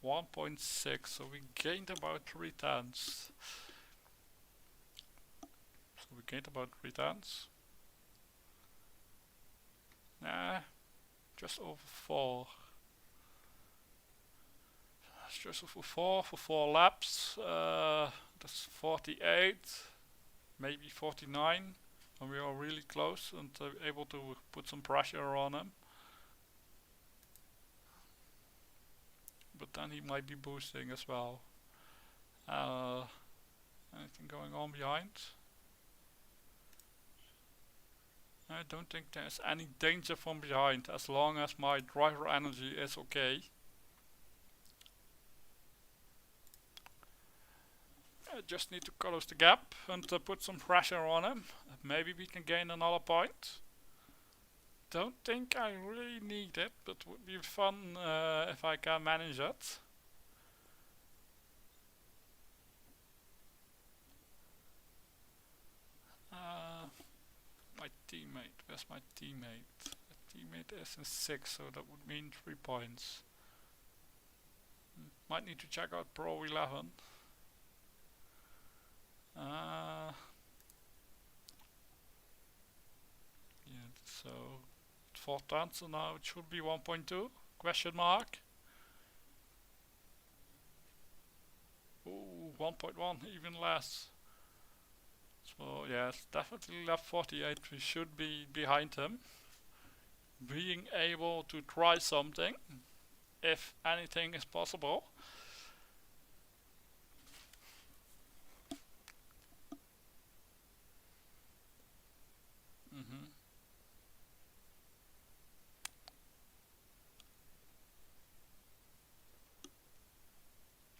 S1: 1.6, so we gained about 3 tenths. Just over 4. Just over 4 for 4 laps. That's 48, maybe 49, and we are really close and able to put some pressure on him. But then he might be boosting as well. Anything going on behind? I don't think there's any danger from behind as long as my driver energy is okay. I just need to close the gap and put some pressure on him. Maybe we can gain another point. Don't think I really need it, but it would be fun if I can manage it. My teammate, where's my teammate? The teammate is in 6, so that would mean 3 points. Might need to check out Pro 11. Yeah, so 4 tenths, so now it should be 1.2 question mark. Ooh, 1.1, even less. So yes, definitely lap 48. We should be behind him. Being able to try something, if anything is possible.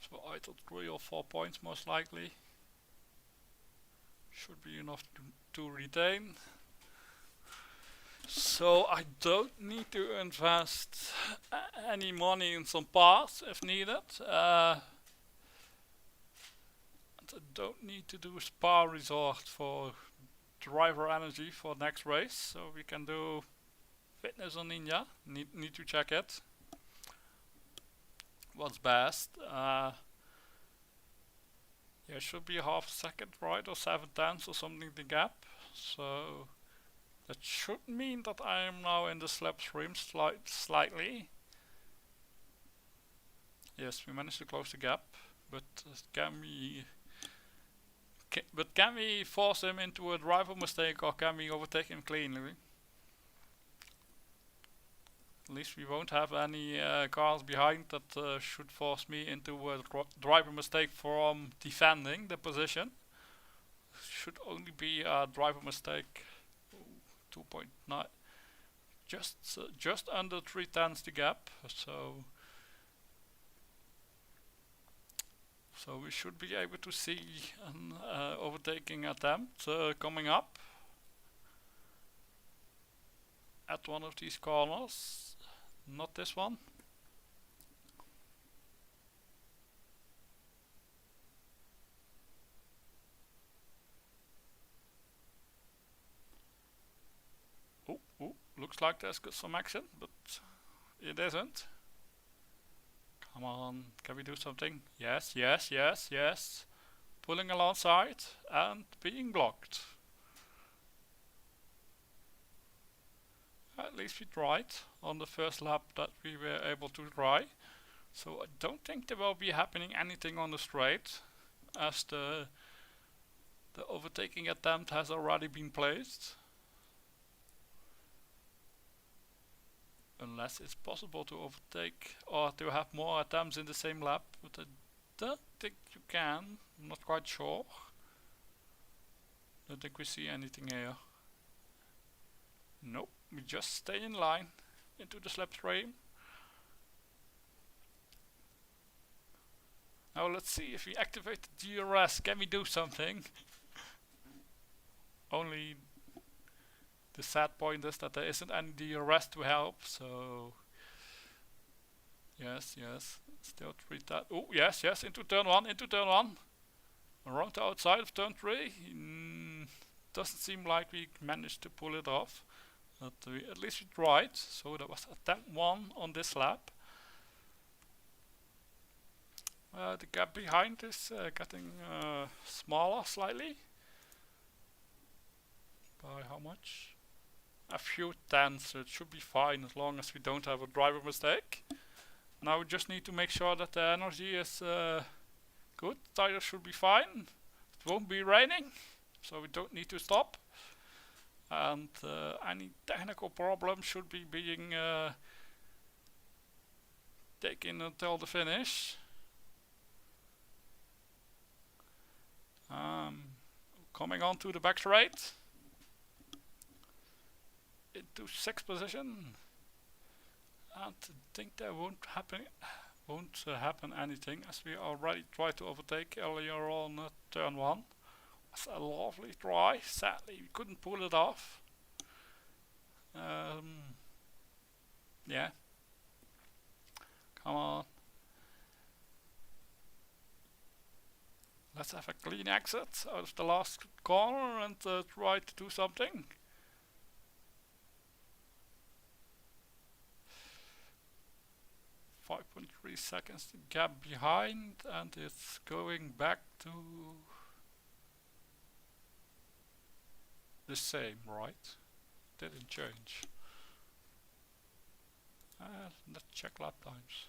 S1: So I thought 3 or 4 points most likely. Should be enough to retain. So I don't need to invest any money in some parts if needed. I don't need to do a spa resort for driver energy for next race, so we can do fitness on Ninja. Need to check it. What's best? Yeah, should be half a second, right, or 7 tenths or something the gap. So that should mean that I am now in the slipstream slightly. Yes, we managed to close the gap, but can we But can we force him into a driver mistake, or can we overtake him cleanly? At least we won't have any cars behind that should force me into a driver mistake from defending the position. Should only be a driver mistake. 2.9, just under 3/10 the gap. So we should be able to see an overtaking attempt coming up at one of these corners. Not this one. Oh, looks like there's some action, but it isn't. Come on, can we do something? Yes, yes, yes, yes. Pulling alongside and being blocked. At least we tried on the first lap that we were able to try. So I don't think there will be happening anything on the straight, as the overtaking attempt has already been placed. Unless it's possible to overtake or to have more attempts in the same lap, but I don't think you can. I'm not quite sure. Don't think we see anything here. Nope, we just stay in line into the slipstream. Now let's see if we activate the DRS. Can we do something? Only the sad point is that there isn't any DRS to help, so yes, still treat that. Oh, yes, into turn one, around the outside of turn 3. Doesn't seem like we managed to pull it off, but at least we tried. So that was attempt 1 on this lap. The gap behind is getting smaller slightly. By how much? A few tenths, so it should be fine as long as we don't have a driver mistake. Now we just need to make sure that the energy is good. Tires should be fine. It won't be raining, so we don't need to stop. And any technical problem should be being taken until the finish. Coming on to the back straight. Into 6th position, and I think there won't happen anything, as we already tried to overtake earlier on turn 1. It's a lovely try. Sadly we couldn't pull it off. Yeah, come on, let's have a clean exit out of the last corner and try to do something. 5.3 seconds the gap behind, and it's going back to the same, right? Didn't change. Let's check lap times.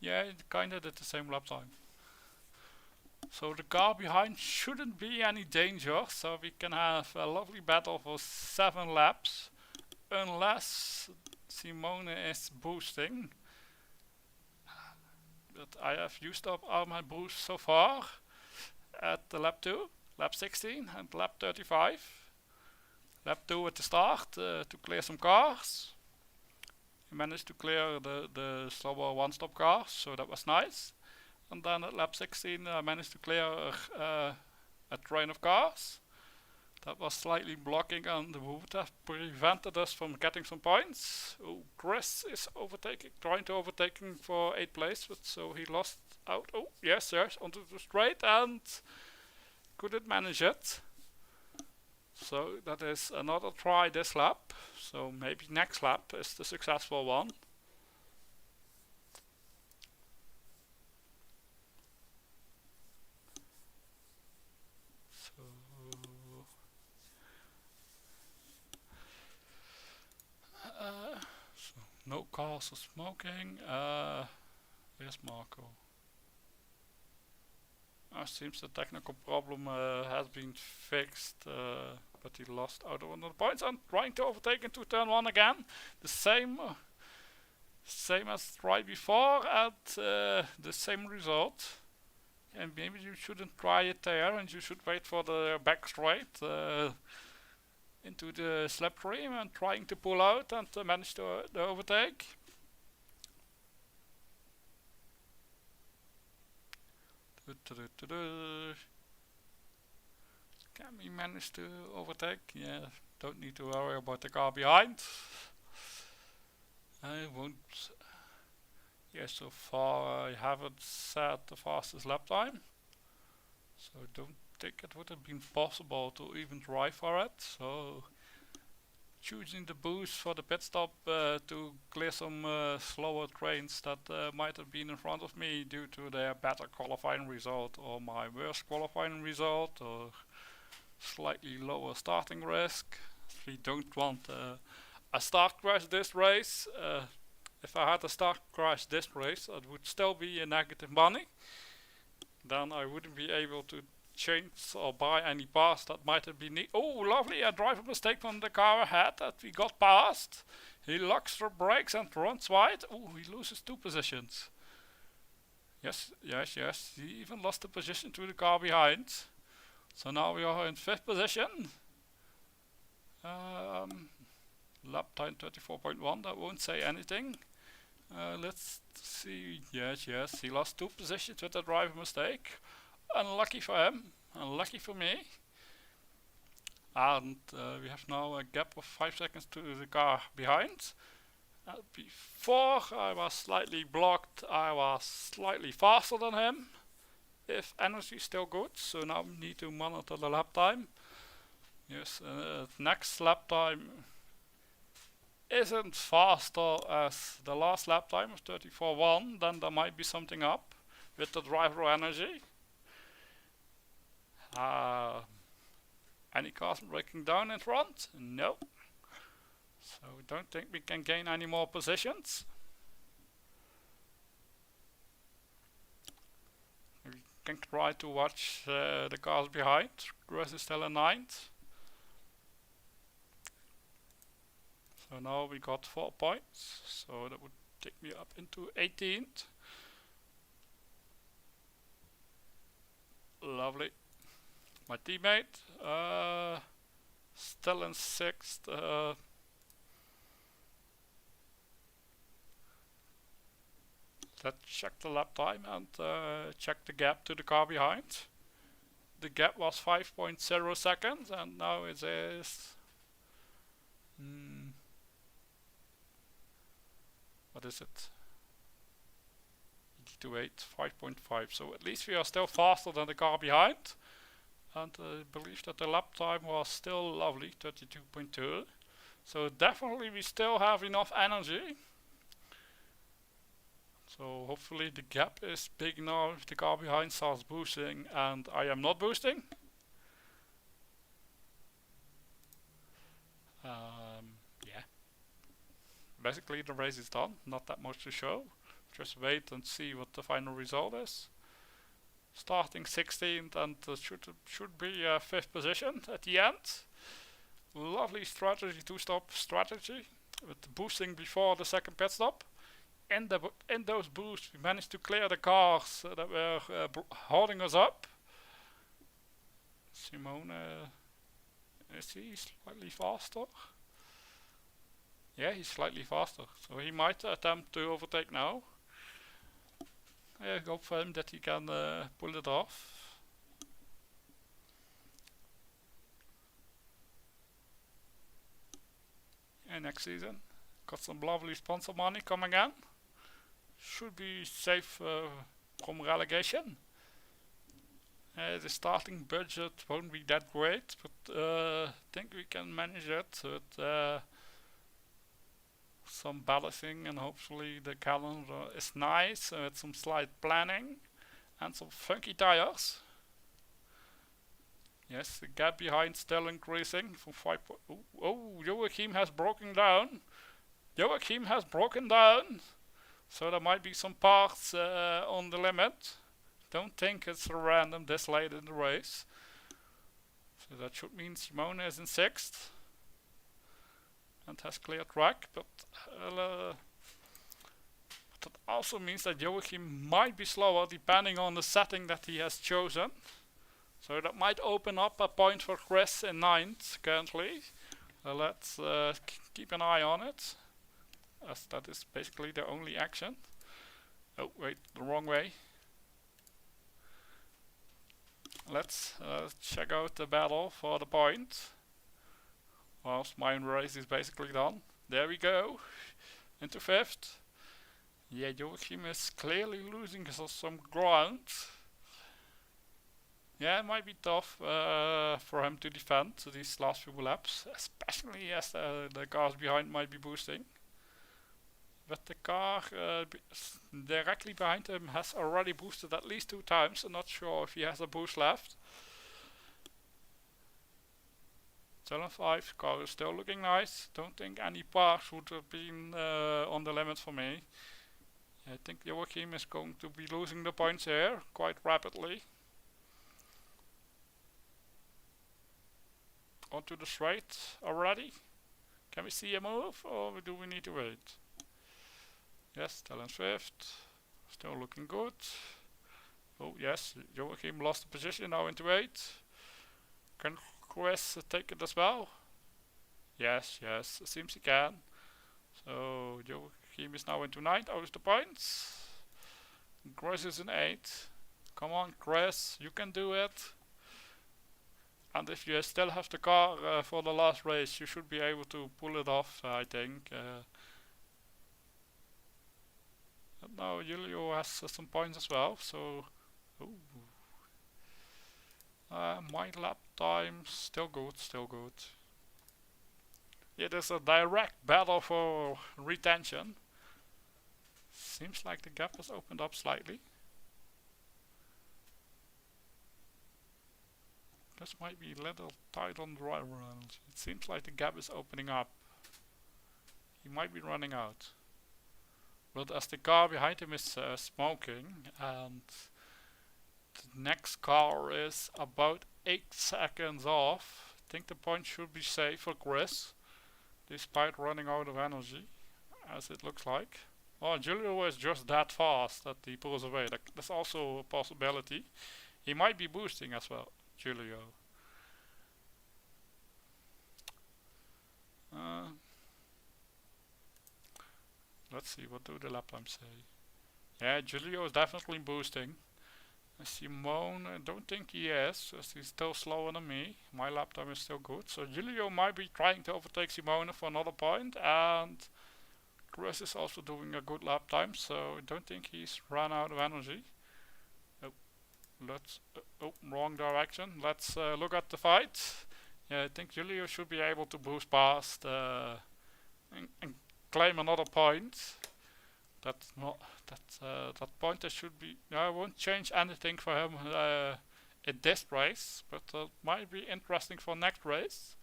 S1: Yeah, it kinda did the same lap time. So the car behind shouldn't be any danger, so we can have a lovely battle for 7 laps, unless Simone is boosting. But I have used up all my boost so far at the lap 2, lap 16 and lap 35. Lap 2 at the start to clear some cars. I managed to clear the slower one-stop cars, so that was nice. And then at lap 16 I managed to clear a train of cars that was slightly blocking and would have prevented us from getting some points. Oh, Chris is trying to overtake him for 8th place, but so he lost out. Oh, yes, onto the straight and couldn't manage it. So that is another try this lap. So maybe next lap is the successful one. So no cars are smoking. Where's Marco? Seems the technical problem has been fixed, but he lost out on the points and trying to overtake into turn 1 again. The same as right before and the same result. And maybe you shouldn't try it there and you should wait for the back straight into the slipstream and trying to pull out and manage to overtake. Can we manage to overtake? Yeah, don't need to worry about the car behind. I won't. Yeah, so far I haven't set the fastest lap time, so I don't think it would have been possible to even try for it. So choosing the boost for the pit stop to clear some slower trains that might have been in front of me due to their better qualifying result or my worst qualifying result or slightly lower starting risk. We don't want a start crash this race. If I had a start crash this race, it would still be a negative money. Then I wouldn't be able to change or buy any pass that might have been oh, lovely, a driver mistake from the car ahead that we got past. He locks the brakes and runs wide. Oh, he loses 2 positions. Yes, he even lost the position to the car behind. So now we are in 5th position. Lap time 34.1, that won't say anything. Let's see, yes, he lost 2 positions with a driver mistake. Unlucky for him, unlucky for me. And we have now a gap of 5 seconds to the car behind. Before I was slightly blocked, I was slightly faster than him. If energy is still good, so now we need to monitor the lap time. Yes, next lap time isn't faster as the last lap time of 34.1, then there might be something up with the driver energy. Any cars breaking down in front? No. So we don't think we can gain any more positions. We can try to watch the cars behind. Chris is still in 9th. So now we got 4 points, so that would take me up into 18th. Lovely. My teammate still in 6th. Let's check the lap time and check the gap to the car behind. The gap was 5.0 seconds and now it is what is it? 8 5.5. So at least we are still faster than the car behind. And I believe that the lap time was still lovely, 32.2. So definitely we still have enough energy. So hopefully the gap is big now if the car behind starts boosting and I am not boosting. Yeah. Basically the race is done, not that much to show. Just wait and see what the final result is. Starting 16th and should be 5th position at the end. Lovely strategy, 2-stop strategy with boosting before the second pit stop. In those boosts we managed to clear the cars that were holding us up. Simone, is he slightly faster? Yeah, he's slightly faster, so he might attempt to overtake now. I hope for him that he can pull it off. And next season, got some lovely sponsor money coming in. Should be safe from relegation. The starting budget won't be that great, but I think we can manage it with some balancing, and hopefully the calendar is nice with some slight planning and some funky tires. Yes, the gap behind still increasing from 5. Oh, Joachim has broken down. Joachim has broken down. So there might be some parts on the limit. don't think it's random this late in the race. So that should mean Simona is in 6th and has cleared track, but that also means that Joachim might be slower depending on the setting that he has chosen. So that might open up a point for Chris in 9th currently. Let's keep an eye on it, as that is basically the only action. Oh wait, the wrong way. Let's check out the battle for the point. Whilst my race is basically done. There we go, into 5th. Yeah, Joachim is clearly losing some ground. Yeah, it might be tough for him to defend these last few laps, especially as the cars behind might be boosting. But the car directly behind him has already boosted at least 2 times. I'm not sure if he has a boost left. Still in 5, car is still looking nice. Don't think any parts would have been on the limit for me. I think Joachim is going to be losing the points here quite rapidly. Onto the straight already. Can we see a move or do we need to wait? Yes, still in 5th. Still looking good. Oh yes, Joachim lost the position now into 8th. Can Chris take it as well? Yes, yes, it seems he can. So Joachim is now into 9th out of the points. Chris is in 8th. Come on Chris, you can do it. And if you still have the car for the last race, you should be able to pull it off, I think. But now Julio has some points as well, so... my lap time, still good, still good. Yeah, there's a direct battle for retention. Seems like the gap has opened up slightly. This might be a little tight on driver energy. It seems like the gap is opening up. He might be running out. But as the car behind him is smoking and the next car is about 8 seconds off, I think the point should be safe for Chris, despite running out of energy, as it looks like. Oh, Julio is just that fast that he pulls away. That's also a possibility. He might be boosting as well, Julio. Let's see, what do the lap times say? Yeah, Julio is definitely boosting. Simone, I don't think he is, as he's still slower than me. My lap time is still good. So Julio might be trying to overtake Simone for another point, and Chris is also doing a good lap time, so I don't think he's run out of energy. Wrong direction. Let's look at the fight. Yeah, I think Julio should be able to boost past and claim another point. That's not that point. That should be. I won't change anything for him in this race, but that might be interesting for next race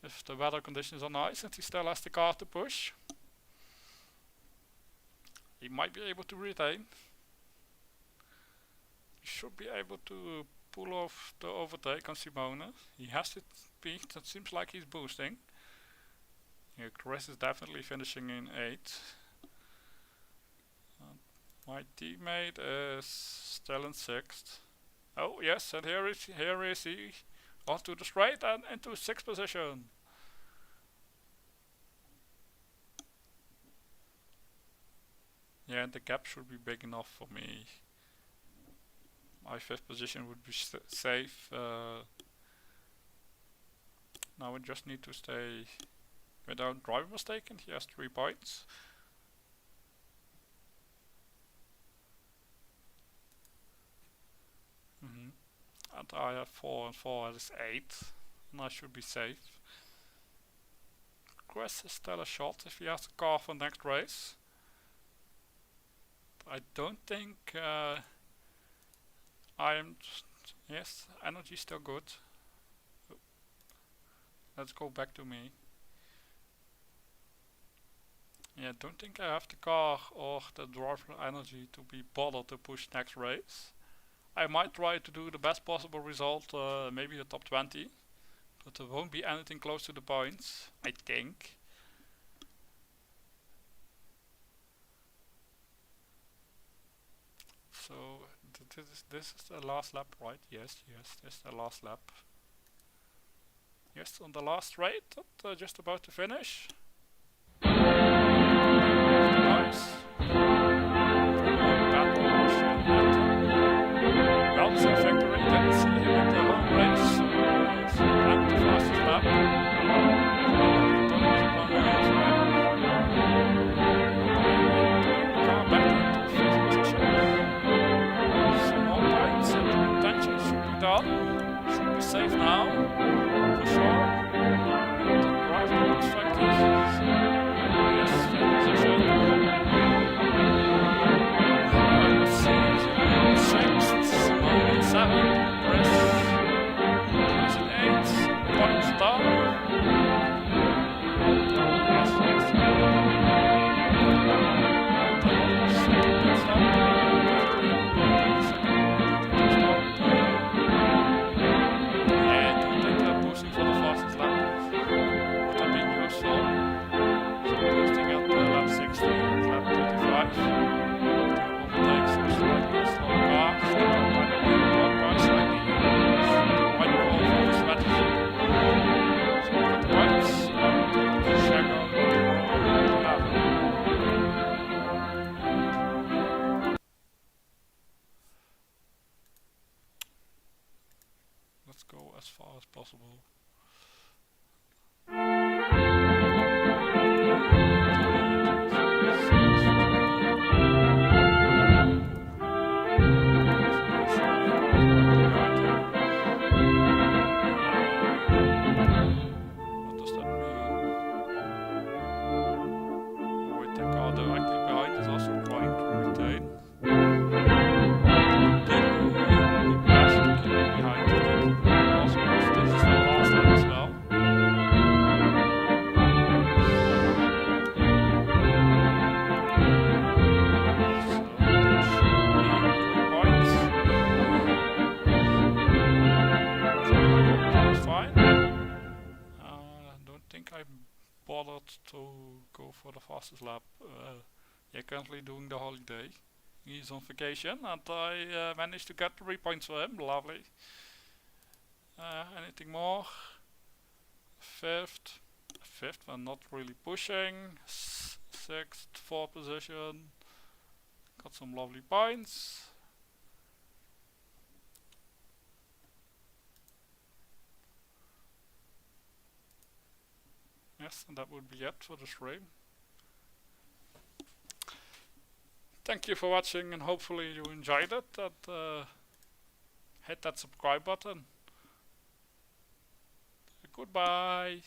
S1: if the weather conditions are nice and he still has the car to push. He might be able to retain. He should be able to pull off the overtake on Simone. He has the speed. That seems like he's boosting. Yeah, Chris is definitely finishing in 8th. My teammate is still in 6th. Oh yes, and here is he onto the straight and into 6th position. Yeah, and the gap should be big enough for me. My 5th position would be safe. Now we just need to stay without driver mistaken. He has 3 points. And I have 4 and 4 is 8, and I should be safe. Chris is still a shot if he has a car for next race. I don't think I am. Yes, energy still good. Let's go back to me. Yeah, don't think I have the car or the driver energy to be bothered to push next race. I might try to do the best possible result, maybe the top 20, but there won't be anything close to the points, I think. So this is the last lap, right? Yes, this is the last lap. Yes, on the last straight, just about to finish. Nice. Wells a victory, didn't see him in the whole race. Ranked the fastest lap. Car back into fifth position. Some more points and the retention should be done. Should be safe now, for sure. The right looks funky. Yes, fifth position. Let's see, sixth, Simone 7, Chris in 8, points down. Yes, I don't think they're boosting for the fastest lap. Would that be useful? So boosting at lap 60 and lap 35. Takes some slightly slow car, step up by slightly. White ball for the strategy. So we got the points, and Shanghai let's go as far as possible. To go for the fastest lap. Yeah, currently doing the holiday. He's on vacation, and I managed to get 3 points for him. Lovely. Anything more? Fifth, I'm not really pushing. Sixth, fourth position. Got some lovely points. Yes, and that would be it for the stream. Thank you for watching, and hopefully you enjoyed it. And hit that subscribe button. Goodbye.